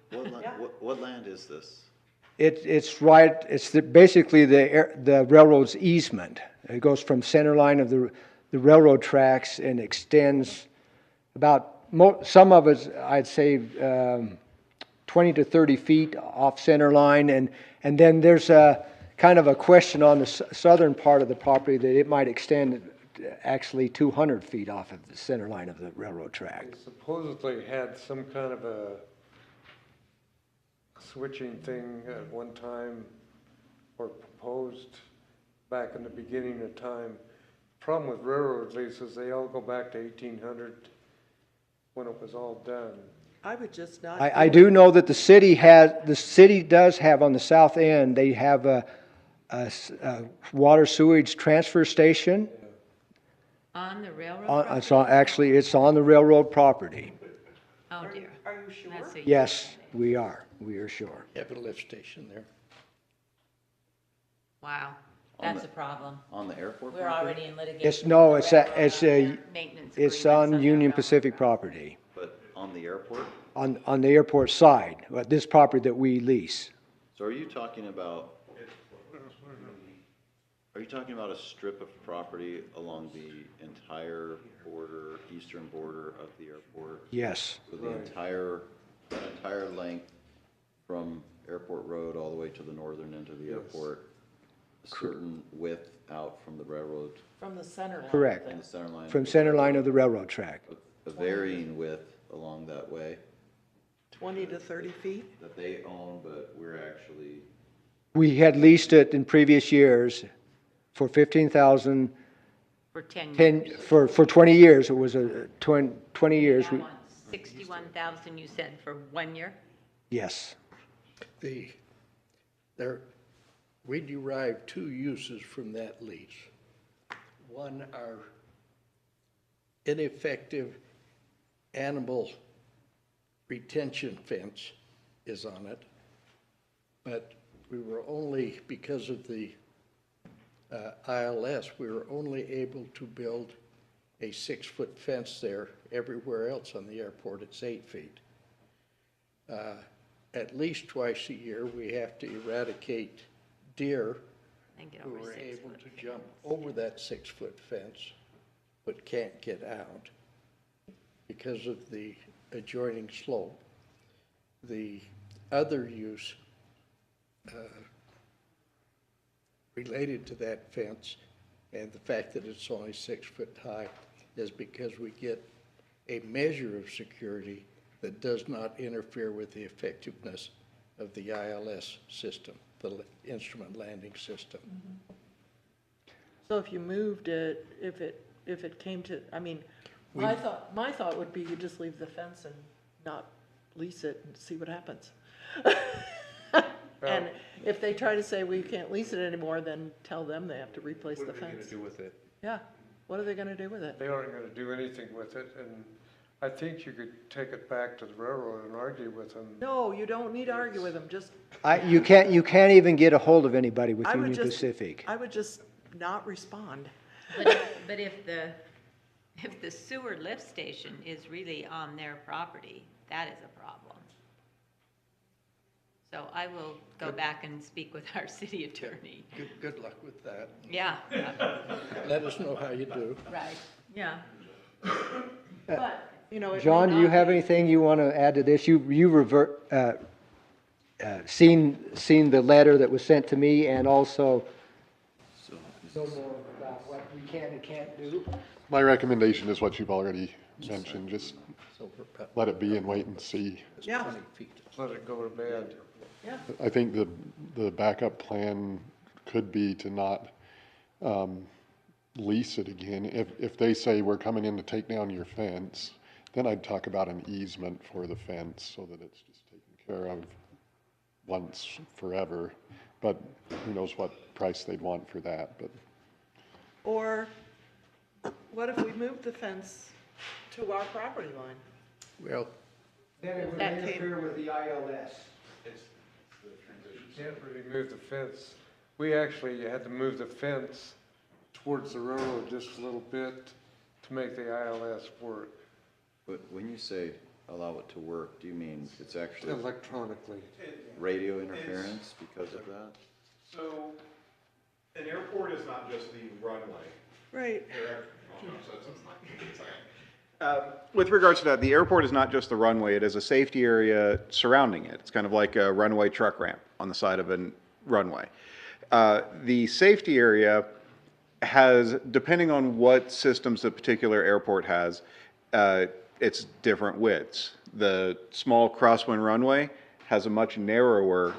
What land is this? It's right. It's basically the railroad's easement. It goes from center line of the railroad tracks and extends about some of it, I'd say 20 to 30 feet off center line, and then there's a kind of a question on the southern part of the property that it might extend actually 200 feet off of the center line of the railroad track. They supposedly had some kind of a switching thing at one time, or proposed back in the beginning of time. Problem with railroad leases, they all go back to 1800 when it was all done. I would just not. I do know that the city does have on the south end, they have a water sewage transfer station. On the railroad property? It's on the railroad property. Oh, dear. Are you sure? That's a- Yes, we are. We are sure. Have a lift station there. Wow. On That's the- a problem. On the airport We're property? already in litigation. It's, no, with it's, the a- railroad it's on a, their maintenance it's agreements on their Union railroad Pacific crossings. property, But on the airport? on the airport side, this property that we lease. So are you talking about, are you talking about a strip of property along the entire border, eastern border of the airport? Yes, So the that entire length from Airport Road all the way to the northern end of the airport, a certain width out from the railroad, From the center line. correct. from the center line? From center line of the railroad track. A varying width along that way 20 to 30 feet? that they own, but we're actually, We had leased it in previous years for 15,000, For 10 10, years. for 20 years. It was a 20 years. That one, 61,000 you said for 1 year? Yes. We derive two uses from that lease. One, our ineffective animal retention fence is on it, but we were only, because of the ILS, we were only able to build a 6-foot fence there. Everywhere else on the airport, it's 8 feet. At least twice a year, we have to eradicate deer And get who over are 6 able foot. to jump over that 6-foot fence, but can't get out because of the adjoining slope. The other use related to that fence and the fact that it's only 6 foot high is because we get a measure of security that does not interfere with the effectiveness of the ILS system, the instrument landing system. So if you moved it, if it came to, I mean, my thought would be you just leave the fence and not lease it and see what happens. And if they try to say, well, you can't lease it anymore, then tell them they have to replace the What are they gonna fence. do with it? Yeah, what are they gonna do with it? They aren't gonna do anything with it, and I think you could take it back to the railroad and argue with them. No, you don't need to argue with them, just, You can't even get a hold of anybody with I would Union just, Pacific. I would just not respond. But if the sewer lift station is really on their property, that is a problem. So I will go back and speak with our city attorney. Good luck with that. Yeah, Let us know how you do. right, yeah. But, you know, it may John, do you not have be. anything you want to add to this? You seen the letter that was sent to me and also so know more about what we can and can't do? My recommendation is what you've already mentioned, just So we're about let it be and wait and see. Yeah, 20 feet. Let it go to bed. yeah, I think the backup plan could be to not lease it again. If they say we're coming in to take down your fence, then I'd talk about an easement for the fence so that it's just taken care of once forever. But who knows what price they'd want for that, but. or what if we move the fence to our property line? Well, Then it would That came- interfere with the ILS. You can't really move the fence. We actually had to move the fence towards the railroad just a little bit to make the ILS work but when you say allow it to work, do you mean it's actually electronically. radio interference because of that? So, an airport is not just the runway. Right. With regards to that, the airport is not just the runway, it is a safety area surrounding it. It's kind of like a runway truck ramp on the side of a runway. The safety area has, depending on what systems the particular airport has, it's different widths. The small crosswind runway has a much narrower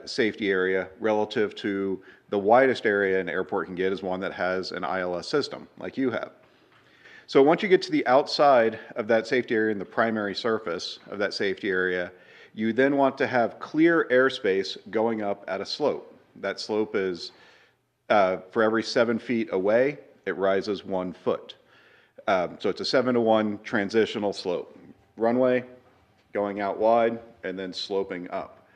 safety area relative to the widest area an airport can get is one that has an ILS system, like you have. So once you get to the outside of that safety area and the primary surface of that safety area, you then want to have clear airspace going up at a slope. That slope is, for every 7 feet away, it rises 1 foot. So it's a 7-to-1 transitional slope. Runway, going out wide, and then sloping up.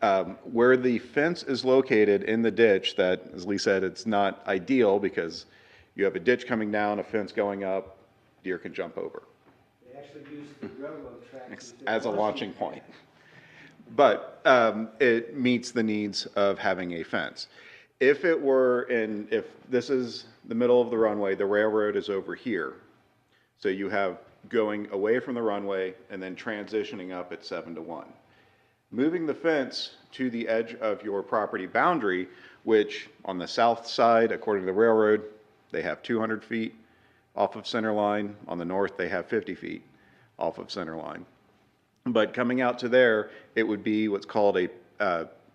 Where the fence is located in the ditch, that, as Lee said, it's not ideal because you have a ditch coming down, a fence going up, deer can jump over. They actually use the railroad tracks As a launching point. But it meets the needs of having a fence. If it were if this is the middle of the runway, the railroad is over here. So you have going away from the runway and then transitioning up at 7 to 1. Moving the fence to the edge of your property boundary, which on the south side, according to the railroad, they have 200 feet off of center line. On the north, they have 50 feet off of center line. But coming out to there, it would be what's called an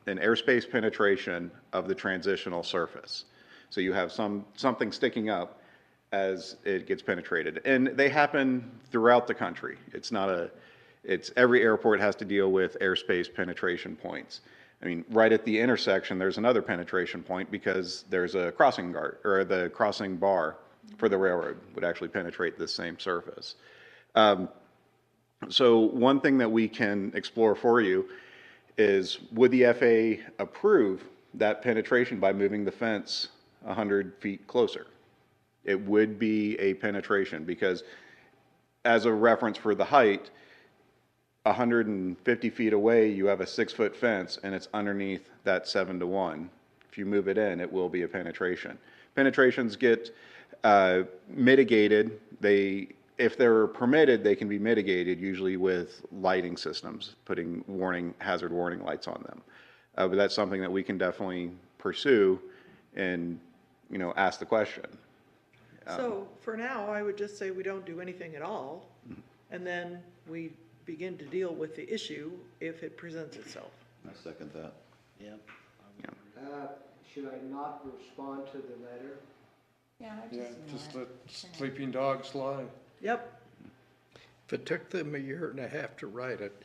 airspace penetration of the transitional surface. So you have something sticking up as it gets penetrated. And they happen throughout the country. Every airport has to deal with airspace penetration points. I mean, right at the intersection, there's another penetration point because there's a crossing guard, or the crossing bar for the railroad would actually penetrate this same surface. So one thing that we can explore for you is, would the FAA approve that penetration by moving the fence 100 feet closer? It would be a penetration because, as a reference for the height, 150 feet away, you have a 6-foot fence and it's underneath that 7 to 1. If you move it in, it will be a penetration. Penetrations get mitigated. If they're permitted, they can be mitigated, usually with lighting systems, putting hazard warning lights on them. But that's something that we can definitely pursue and, ask the question. So for now, I would just say we don't do anything at all, and then we begin to deal with the issue if it presents itself. I second that. Yeah. Should I not respond to the letter? Yeah, Just let sleeping dogs lie. Yep, If it took them a year and a half to write it,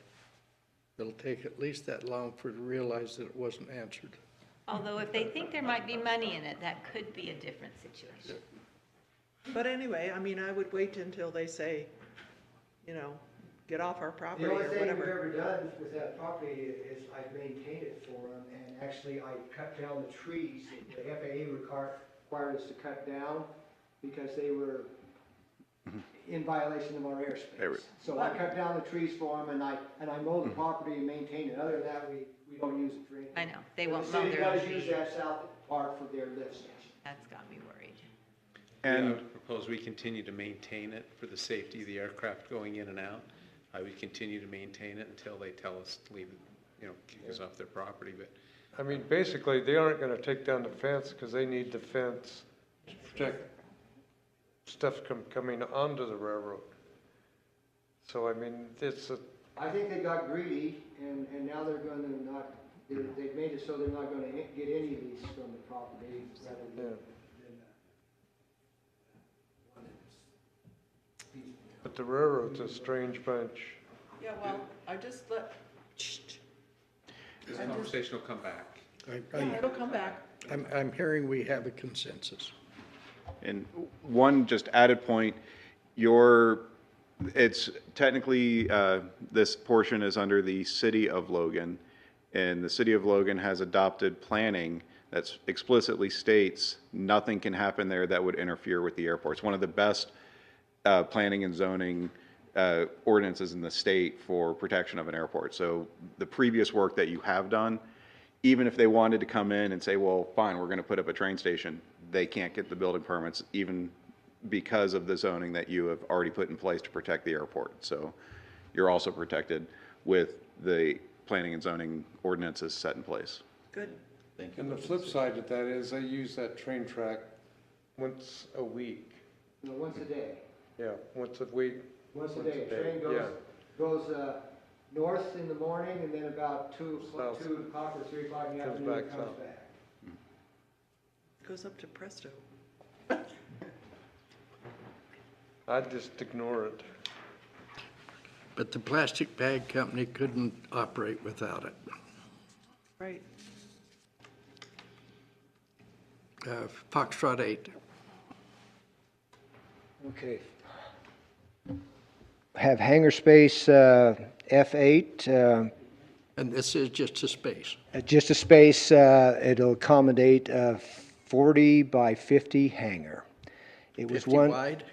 it'll take at least that long for to realize that it wasn't answered. Although if they think there might be money in it, that could be a different situation. but anyway, I mean, I would wait until they say, get off our property The or only thing we've whatever. ever done with that property is I've maintained it for them, and actually I cut down the trees that the FAA required us to cut down because they were in violation of our airspace. So I cut down the trees for them, and I mow the property and maintain it. Other than that, we don't use it for anything. I know, they And won't mow The their city own does use trees. that south part for their lift station. That's got me worried. And I would propose we continue to maintain it for the safety of the aircraft going in and out. I would continue to maintain it until they tell us to leave, kick us off their property, but. I mean, basically, they aren't gonna take down the fence because they need the fence to protect stuff coming onto the railroad. So, I mean, I think they got greedy, and now they're gonna they've made it so they're not gonna get any lease from the property rather than. but the railroad's a strange bunch. Yeah, well, I just let, This conversation will come back. it'll come back. I'm hearing we have a consensus. And one just added point, it's technically, this portion is under the city of Logan, and the city of Logan has adopted planning that explicitly states nothing can happen there that would interfere with the airport. It's one of the best planning and zoning ordinances in the state for protection of an airport. So the previous work that you have done, even if they wanted to come in and say, well, fine, we're going to put up a train station, they can't get the building permits even because of the zoning that you have already put in place to protect the airport. So you're also protected with the planning and zoning ordinances set in place. Good. Thank you. And the flip side of that is they use that train track once a week. Once a day. Yeah, once a week. Once a day. Train yeah. goes north in the morning, and then about 2 South. o'clock or 3 o'clock in the Comes afternoon, back it comes south. back. Goes up to Presto. I'd just ignore it. But the plastic bag company couldn't operate without it. Right. Foxtrot 8. Okay. Have hangar space F8 And this is just a space. Just a space, it'll accommodate a 40 by 50 hangar. It was 50 one wide?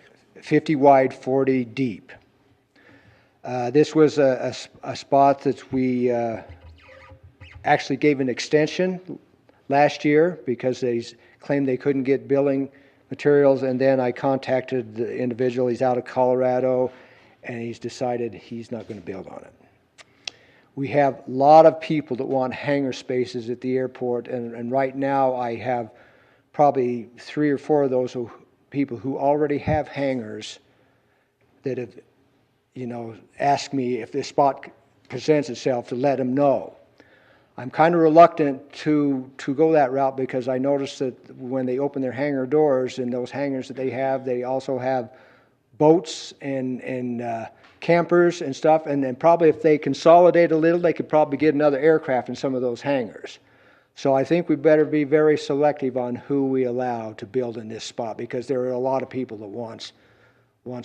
50 wide, 40 deep. This was a spot that we actually gave an extension last year because they claimed they couldn't get building materials, and then I contacted the individual. He's out of Colorado, and he's decided he's not going to build on it. We have a lot of people that want hangar spaces at the airport, and right now I have probably 3 or 4 of those people who already have hangars that have, asked me if this spot presents itself to let them know. I'm kind of reluctant to go that route because I noticed that when they open their hangar doors, in those hangars that they also have boats and campers and stuff, and then probably if they consolidate a little, they could probably get another aircraft in some of those hangars. So I think we better be very selective on who we allow to build in this spot because there are a lot of people that wants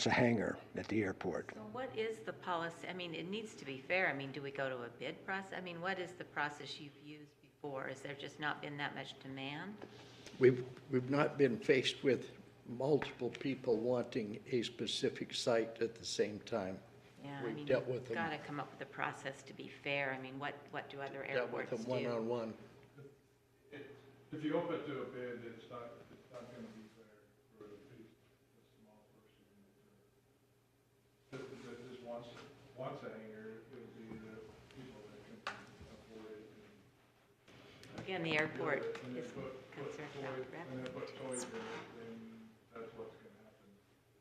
a hangar at the airport. So what is the policy? I mean, it needs to be fair. I mean, do we go to a bid process? I mean, what is the process you've used before? Has there just not been that much demand? We've not been faced with multiple people wanting a specific site at the same time. Yeah, We've I mean, dealt with you've them. got to come up with a process to be fair. I mean, what do other Dealt with airports them do? one-on-one. If you open to a bid, it's not gonna be fair for a small person that just wants a hangar. It'll be the people that can afford it. Again, the airport And is then concerned about and then revenue. put toys in it, then that's what's gonna happen.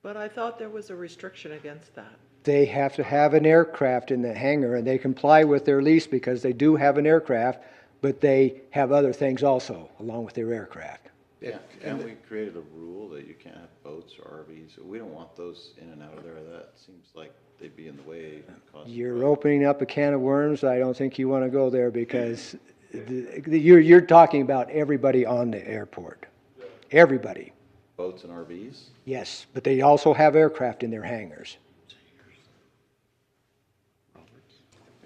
But I thought there was a restriction against that. They have to have an aircraft in the hangar, and they comply with their lease because they do have an aircraft, but they have other things also along with their aircraft. And we created a rule that you can't have boats or RVs. We don't want those in and out of there. That seems like they'd be in the way. You're opening up a can of worms. I don't think you want to go there because you're talking about everybody on the airport. Everybody. Boats and RVs? Yes, but they also have aircraft in their hangars.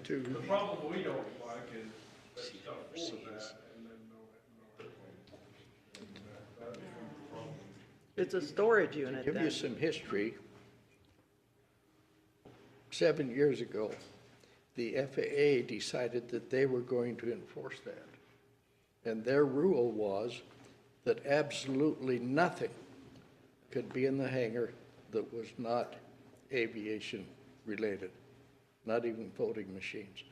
The problem we don't like is that stuff full of that and then no airplane. And that becomes a problem. It's a storage unit Give then. you some history. 7 years ago, the FAA decided that they were going to enforce that. And their rule was that absolutely nothing could be in the hangar that was not aviation related, not even voting machines.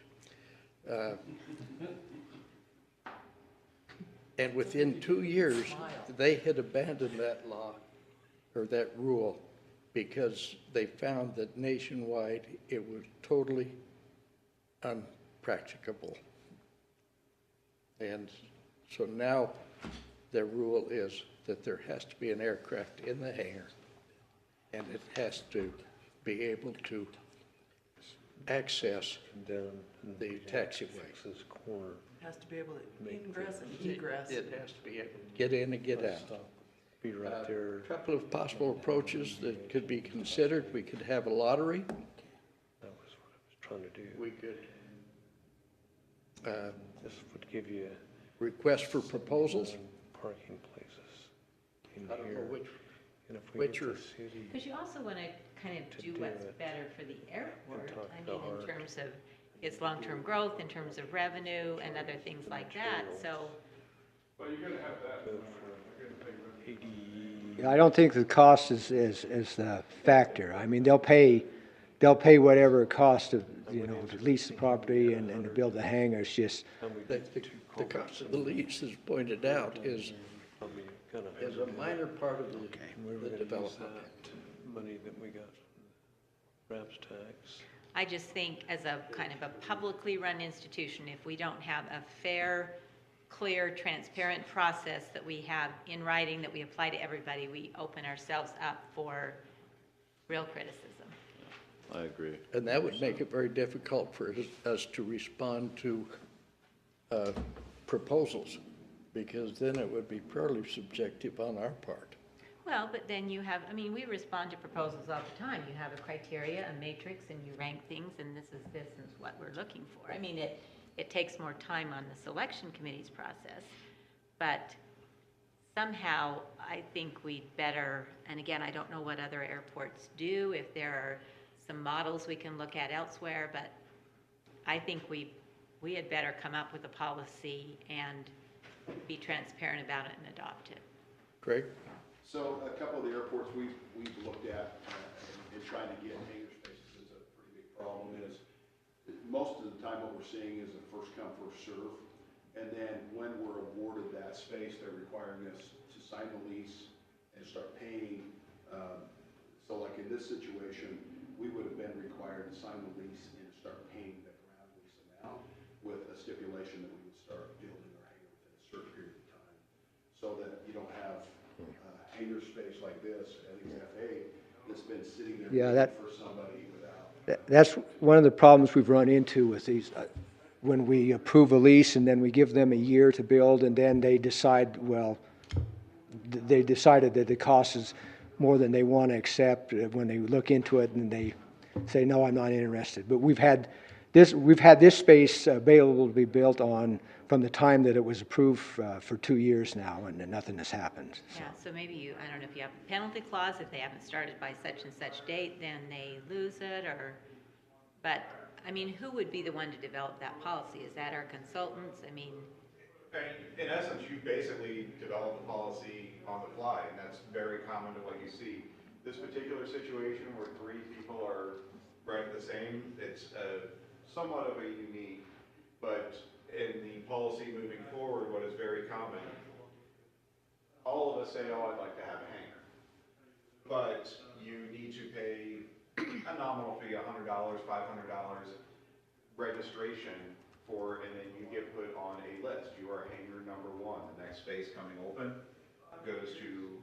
And within 2 years, they had abandoned that law or that rule because they found that nationwide it was totally unpracticable. And so now their rule is that there has to be an aircraft in the hangar, and it has to be able to access the taxiway. Has to be able to ingress and egress. It has to be able to get in and get out. Be right there. A couple of possible approaches that could be considered. We could have a lottery. That was what I was trying to do. We could This would give you request for proposals. parking places in I don't know here. which, And if we which get are- the city, Because you also want to kind of do do what's it better for the airport. talk I to mean, in Art. terms of its long-term growth, in terms of revenue and other things like that. So But you're gonna have that, you're gonna pay revenue. Yeah, I don't think the cost is the factor. I mean, they'll pay whatever it costs to, to lease the property and to build the hangar. It's just, the cost of the lease, as pointed out, is a minor part of the development. money that we got from RAPS tax. I just think as a kind of a publicly run institution, if we don't have a fair, clear, transparent process that we have in writing that we apply to everybody, we open ourselves up for real criticism. I agree. And that would make it very difficult for us to respond to proposals, because then it would be purely subjective on our part. Well, but then you have, I mean, we respond to proposals all the time. You have a criteria, a matrix, and you rank things, and this is what we're looking for. I mean, it takes more time on the selection committee's process. But somehow, I think we'd better, and again, I don't know what other airports do, if there are some models we can look at elsewhere, but I think we had better come up with a policy and be transparent about it and adopt it. Greg? So a couple of the airports we've looked at in trying to get hangar spaces is a pretty big problem is most of the time what we're seeing is a first come, first serve. And then when we're awarded that space, they're requiring us to sign the lease and start paying. So like in this situation, we would have been required to sign the lease and start paying the ground lease amount with a stipulation that we would start building our hangar within a certain period of time. So that you don't have hangar space like this at Lease FA that's been sitting there waiting for somebody without. That's one of the problems we've run into with these, when we approve a lease and then we give them a year to build and then they decide, well, they decided that the cost is more than they want to accept when they look into it and they say, no, I'm not interested. But we've had this space available to be built on from the time that it was approved for 2 years now, and nothing has happened. Yeah, so maybe I don't know if you have a penalty clause, if they haven't started by such and such date, then they lose it, but, I mean, who would be the one to develop that policy? Is that our consultants? I mean, In essence, you basically develop a policy on the fly, and that's very common to what you see. This particular situation where 3 people are ranked the same, it's somewhat of a unique, but in the policy moving forward, what is very common, all of us say, oh, I'd like to have a hangar. But you need to pay a nominal fee, $100, $500, registration for, and then you get put on a list. You are hangar number 1. The next space coming open goes to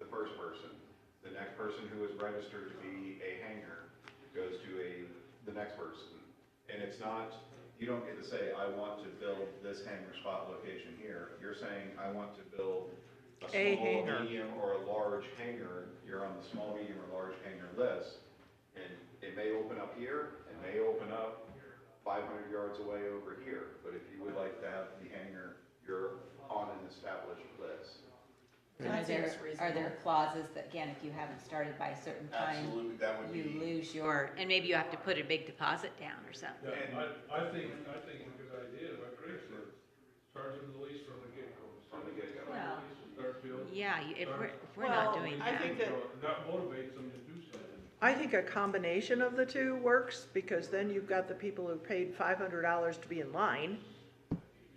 the first person. The next person who is registered to be a hangar goes to the next person. And it's not, you don't get to say, I want to build this hangar spot location here. You're saying, I want to build a small, medium, or a large hangar. You're on the small, medium, or large hangar list. And it may open up here, it may open up 500 yards away over here. But if you would like to have the hangar, you're on an established list. are there clauses that, again, if you haven't started by a certain time, Absolutely, that would you be. lose your, and maybe you have to put a big deposit down or something? Yeah, I think a good idea, what Greg said, start with the lease from the get-go. From the get-go. Well, Start building. yeah, if we're not doing I that. think that, That motivates them to do something. I think a combination of the two works, because then you've got the people who paid $500 to be in line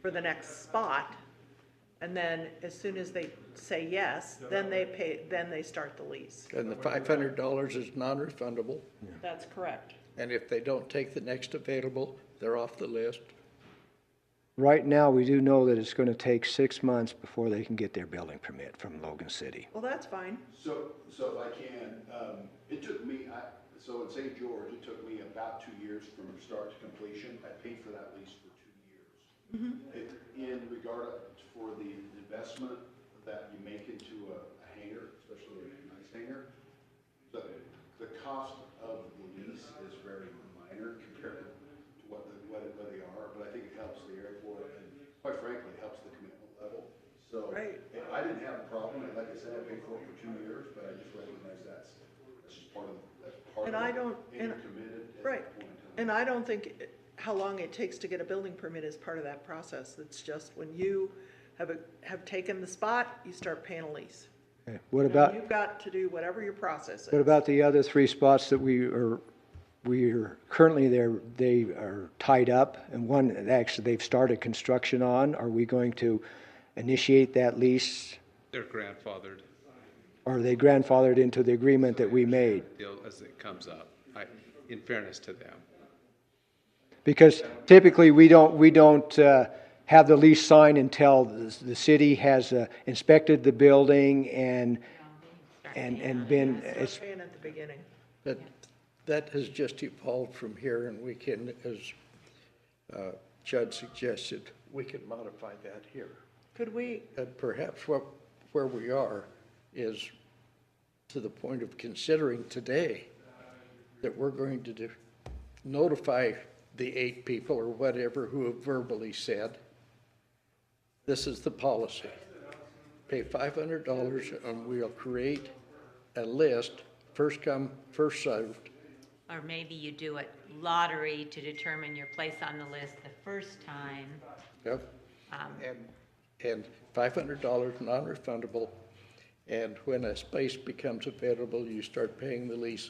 for the next spot, and then as soon as they say yes, then they start the lease. And the $500 is non-refundable, That's correct. and if they don't take the next available, they're off the list. Right now, we do know that it's going to take 6 months before they can get their building permit from Logan City. Well, that's fine. So if I can, it took me, so in St. George, it took me about 2 years from start to completion. I paid for that lease for 2 years. In regard for the investment that you make into a hangar, especially a nice hangar, the cost of the lease is very minor compared to what they are, but I think it helps the airport, and quite frankly, it helps the commitment level. So Right. I didn't have a problem, and like I said, I paid for it for 2 years, but I just recognize that's just part of And I don't, and and, you're committed at right, that point in time. and I don't think how long it takes to get a building permit is part of that process. It's just when you have taken the spot, you start paying a lease. Okay. What And about, you've got to do whatever your process is. what about the other 3 spots that we are currently there, they are tied up, and one, actually, they've started construction on. Are we going to initiate that lease? They're grandfathered Or are they grandfathered into the agreement that we made? deal as it comes up, in fairness to them. Because typically, we don't have the lease signed until the city has inspected the building and been, Start paying at the beginning. That has just evolved from here, and we can, as Judd suggested, we can modify that here. Could we, And perhaps where we are is to the point of considering today that we're going to notify the 8 people or whatever who have verbally said, this is the policy. Pay $500 and we'll create a list, first come, first served. Or maybe you do it lottery to determine your place on the list the first time. Yep. And $500 non-refundable. And when a space becomes available, you start paying the lease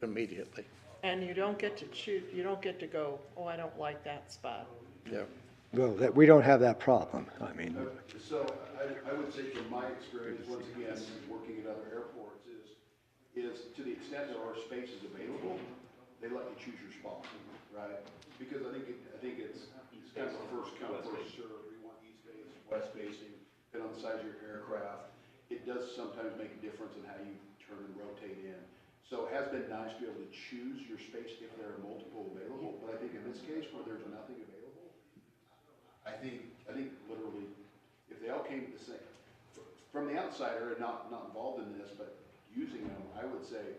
immediately. And you don't get to choose, you don't get to go, oh, I don't like that spot. Yeah. Well, we don't have that problem. I mean, So I would say from my experience, once again, working at other airports, is to the extent there are spaces available, they let you choose your spot, right? Because I think it's kind of a first come, first serve. We want east face, west facing, depending on the size of your aircraft. It does sometimes make a difference in how you turn and rotate in. So it has been nice to be able to choose your space if there are multiple available, but I think in this case where there's nothing available, I think literally, if they all came to the same, from the outsider and not involved in this, but using them, I would say,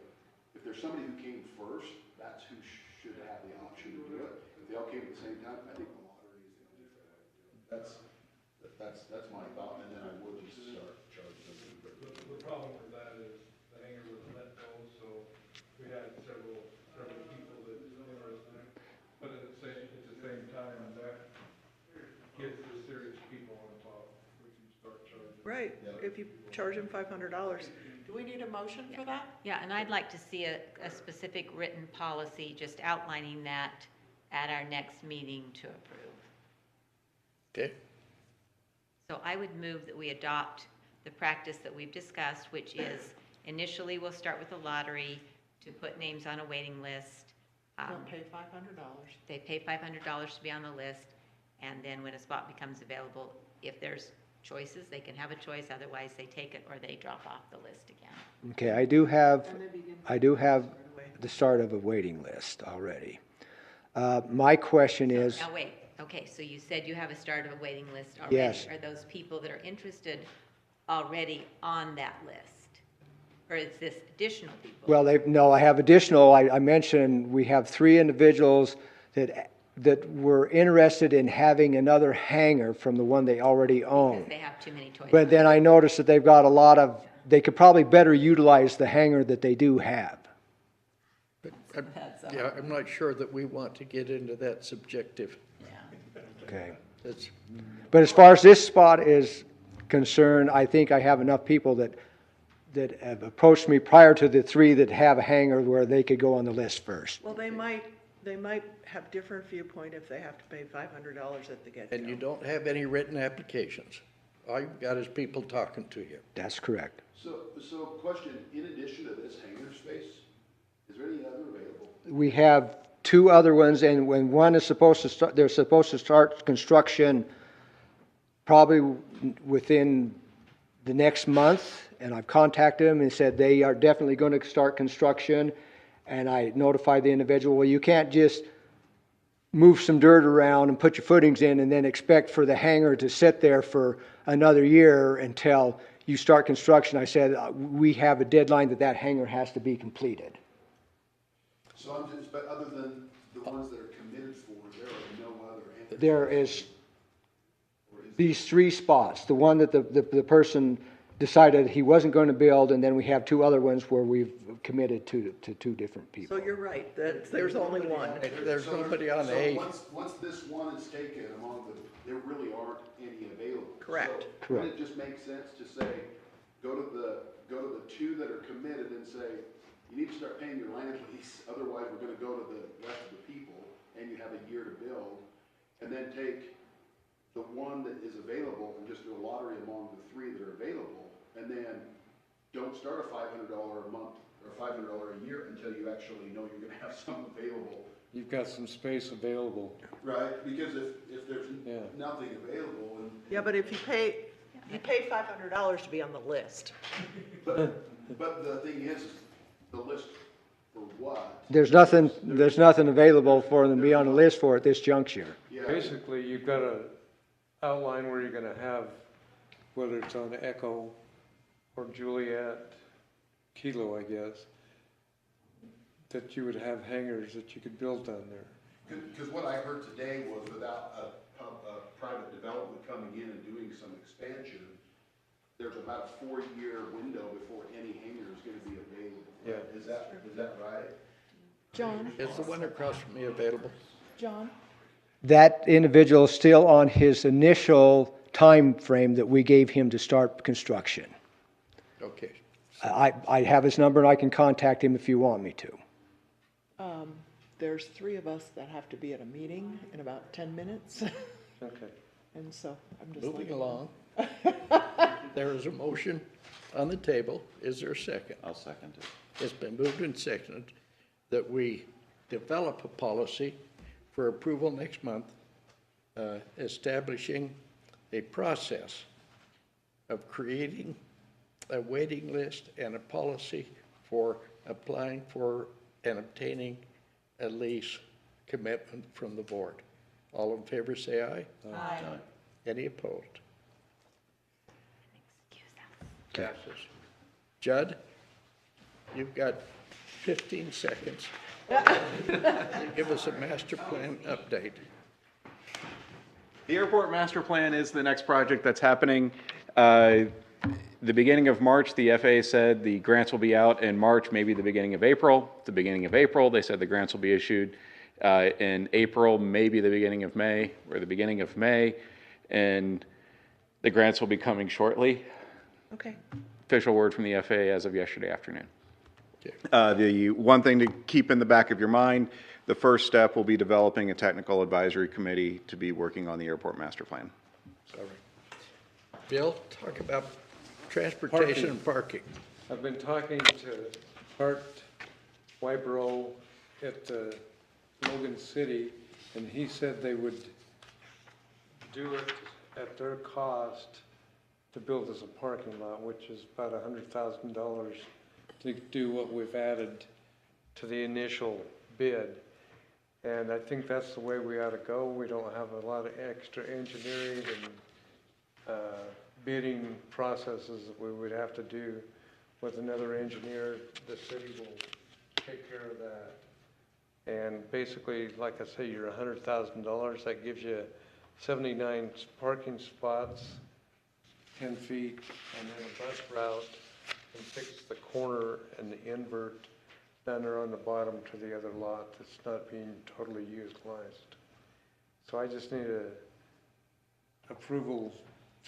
if there's somebody who came first, that's who should have the option to do it. If they all came at the same time, I think the lottery is the only fair way to do it. That's my thought, and then I would just start charging them. The problem with that is the hangar was let go, so we had several people that were interested. But at the same time, that gets the serious people on top. We can start charging. Right, if you charge them $500. Do we need a motion for that? Yeah, and I'd like to see a specific written policy just outlining that at our next meeting to approve. Okay? So I would move that we adopt the practice that we've discussed, which is initially we'll start with a lottery to put names on a waiting list. They'll pay $500. They pay $500 to be on the list, and then when a spot becomes available, if there's choices, they can have a choice, otherwise they take it or they drop off the list again. okay, I do have the start of a waiting list already. My question is, Now wait, okay, so you said you have a start of a waiting list already. Yes. Are those people that are interested already on that list? Or is this additional people? well, no, I have additional, I mentioned we have 3 individuals that were interested in having another hangar from the one they already own. Because they have too many choices. But then I noticed that they've got a lot of, they could probably better utilize the hangar that they do have. But I'm not sure that we want to get into that subjective. Okay. That's, But as far as this spot is concerned, I think I have enough people that have approached me prior to the 3 that have a hangar where they could go on the list first. Well, they might have different viewpoint if they have to pay $500 at the get-go. and you don't have any written applications. All you've got is people talking to you. That's correct. So question, in addition to this hangar space, is there any other available? We have 2 other ones, and when one is supposed to start, they're supposed to start construction probably within the next month, and I've contacted them and said they are definitely going to start construction, and I notified the individual, well, you can't just move some dirt around and put your footings in and then expect for the hangar to sit there for another year until you start construction. I said, we have a deadline that hangar has to be completed. So but other than the ones that are committed for, there are no other hangars? There is these 3 spots, the one that the person decided he wasn't going to build, and then we have 2 other ones where we've committed to 2 different people. So you're right, that there's only one. There's nobody on A. Once this one is taken among them, there really aren't any available. Correct. So wouldn't it just make sense to say, go to the 2 that are committed and say, you need to start paying your land lease, otherwise we're gonna go to the rest of the people, and you have a year to build, and then take the one that is available and just do a lottery among the 3 that are available, and then don't start a $500 a month or $500 a year until you actually know you're gonna have some available. You've got some space available. Right, because if there's Yeah. nothing available and. Yeah, but if you pay $500 to be on the list. But the thing is, the list for what? There's nothing available for them to be on the list for at this juncture. Yeah. Basically, you've got a outline where you're gonna have, whether it's on Echo or Juliet, Kilo, I guess, that you would have hangars that you could build down there. Because what I heard today was without a private development coming in and doing some expansion, there's about a 4-year window before any hangar is gonna be available. Yeah. Is that right? John, Is the one across from me available? John? That individual is still on his initial time frame that we gave him to start construction. Okay. I have his number and I can contact him if you want me to. There's 3 of us that have to be at a meeting in about 10 minutes, Okay. and so I'm just Moving like, along. There is a motion on the table. Is there a second? I'll second it. It's been moved and seconded that we develop a policy for approval next month, establishing a process of creating a waiting list and a policy for applying for and obtaining a lease commitment from the board. All in favor, say aye. Aye. Any opposed? Excuse us. Passes. Judd, you've got 15 seconds. Give us a master plan update. The airport master plan is the next project that's happening. The beginning of March, the FAA said the grants will be out in March, maybe the beginning of April. The beginning of April, they said the grants will be issued in April, maybe the beginning of May, or the beginning of May. And the grants will be coming shortly. okay. Official word from the FAA as of yesterday afternoon. Okay. The one thing to keep in the back of your mind, the first step will be developing a technical advisory committee to be working on the airport master plan. All right. Bill, talk about transportation and parking. I've been talking to Hart Wybro at Logan City, and he said they would do it at their cost to build us a parking lot, which is about $100,000 to do what we've added to the initial bid. And I think that's the way we ought to go. We don't have a lot of extra engineering and bidding processes that we would have to do with another engineer. The city will take care of that. And basically, like I say, you're $100,000. That gives you 79 parking spots, 10 feet, and then a bus route, and fix the corner and the invert down there on the bottom to the other lot that's not being totally utilized. So I just need approval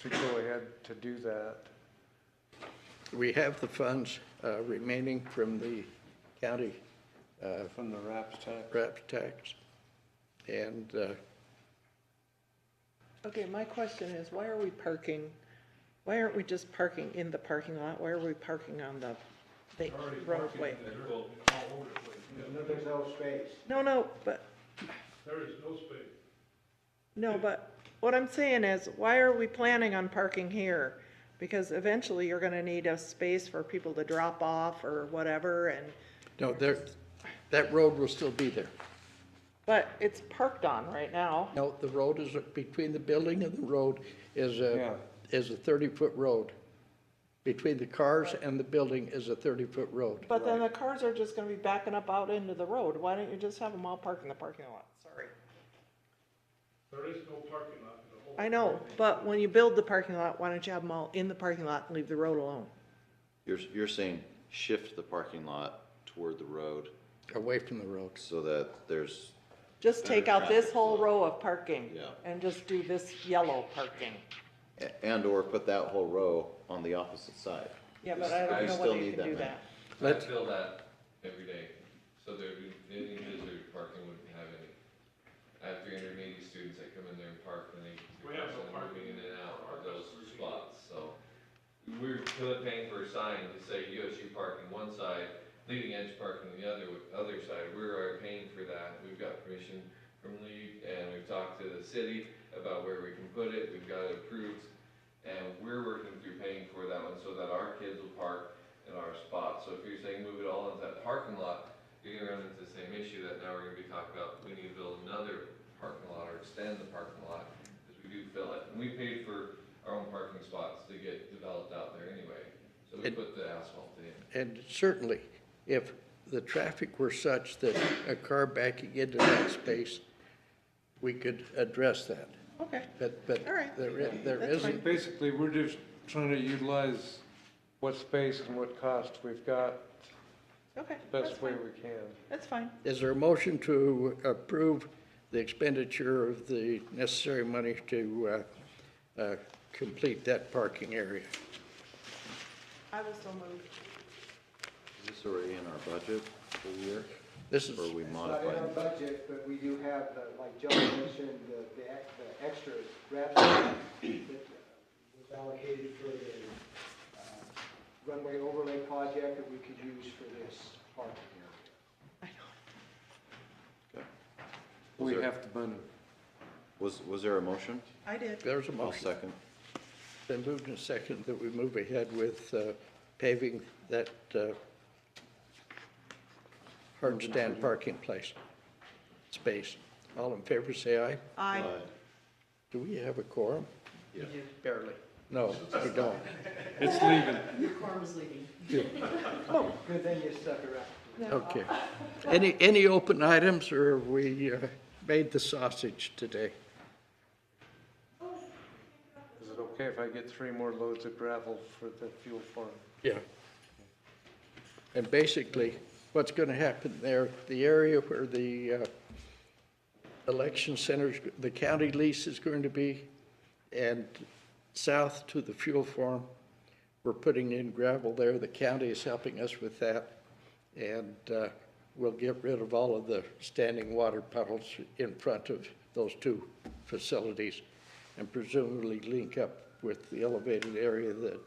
to go ahead to do that. We have the funds remaining from the county From the RAPS tax. RAPS tax. And Okay, my question is, why aren't we just parking in the parking lot? Why are we parking on the roadway? There's no space. No, but, There is no space. no, but what I'm saying is, why are we planning on parking here? Because eventually you're gonna need a space for people to drop off or whatever, and, no, that road will still be there. but it's parked on right now. No, the road is, between the building and the road is a 30-foot road. Between the cars and the building is a 30-foot road. But then the cars are just gonna be backing up out into the road. Why don't you just have them all parked in the parking lot? Sorry. There is no parking lot in the whole. I know, but when you build the parking lot, why don't you have them all in the parking lot and leave the road alone? You're saying shift the parking lot toward the road Away from the road. so that there's, Just take out this whole row of parking. Yeah. And just do this yellow parking. and/or put that whole row on the opposite side. Yeah, but I don't You know still whether you need can do that that. I feel that every day, so there, any visitor parking wouldn't have any. I have 380 students that come in there and park, and they We have no constantly parking moving in and out for our of those customers. spots, so. We're paying for a sign to say USU parking one side, leading edge parking the other side. We're already paying for that. We've got permission from League, and we've talked to the city about where we can put it. We've got it approved. And we're working through paying for that one so that our kids will park in our spot. So if you're saying move it all into that parking lot, you're gonna run into the same issue that now we're gonna be talking about, we need to build another parking lot or extend the parking lot, because we do fill it. And we paid for our own parking spots to get developed out there anyway, so we put the asphalt in. And certainly, if the traffic were such that a car backing into that space we could address that. Okay, But All right. there That's fine. isn't, Basically, we're just trying to utilize what space and what cost we've got okay, the that's best way fine, we can. that's fine. is there a motion to approve the expenditure of the necessary money to complete that parking area? I will still move. Is this already in our budget for the year, This is, or are we It's not in our modifying? budget, but we do have, like John mentioned, the extra grant that was allocated for the runway overlay project that we could use for this parking area. Okay. We have the money. Was there a motion? I did. there's a I'll motion. second. Been moved and seconded that we move ahead with paving that hard stand parking place, space. All in favor, say aye. Aye. Do we have a quorum? Yeah. Barely. No, we don't. It's leaving. Oh, good thing you stuck around. Okay. Any open items, or have we made the sausage today? Is it okay if I get 3 more loads of gravel for the fuel farm? Yeah. And basically, what's going to happen there, the area where the election centers, the county lease is going to be, and south to the fuel farm, we're putting in gravel there. The county is helping us with that. And we'll get rid of all of the standing water puddles in front of those two facilities and presumably link up with the elevated area that,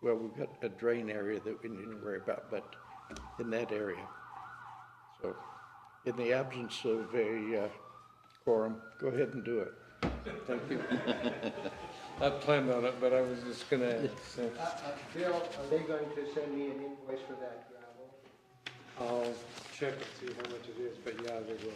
well, we've got a drain area that we need to worry about, but in that area. So in the absence of a quorum, go ahead and do it. Thank you. I planned on it, but I was just gonna ask. So Bill, are they going to send me an invoice for that gravel? I'll check and see how much it is, but yeah, they will.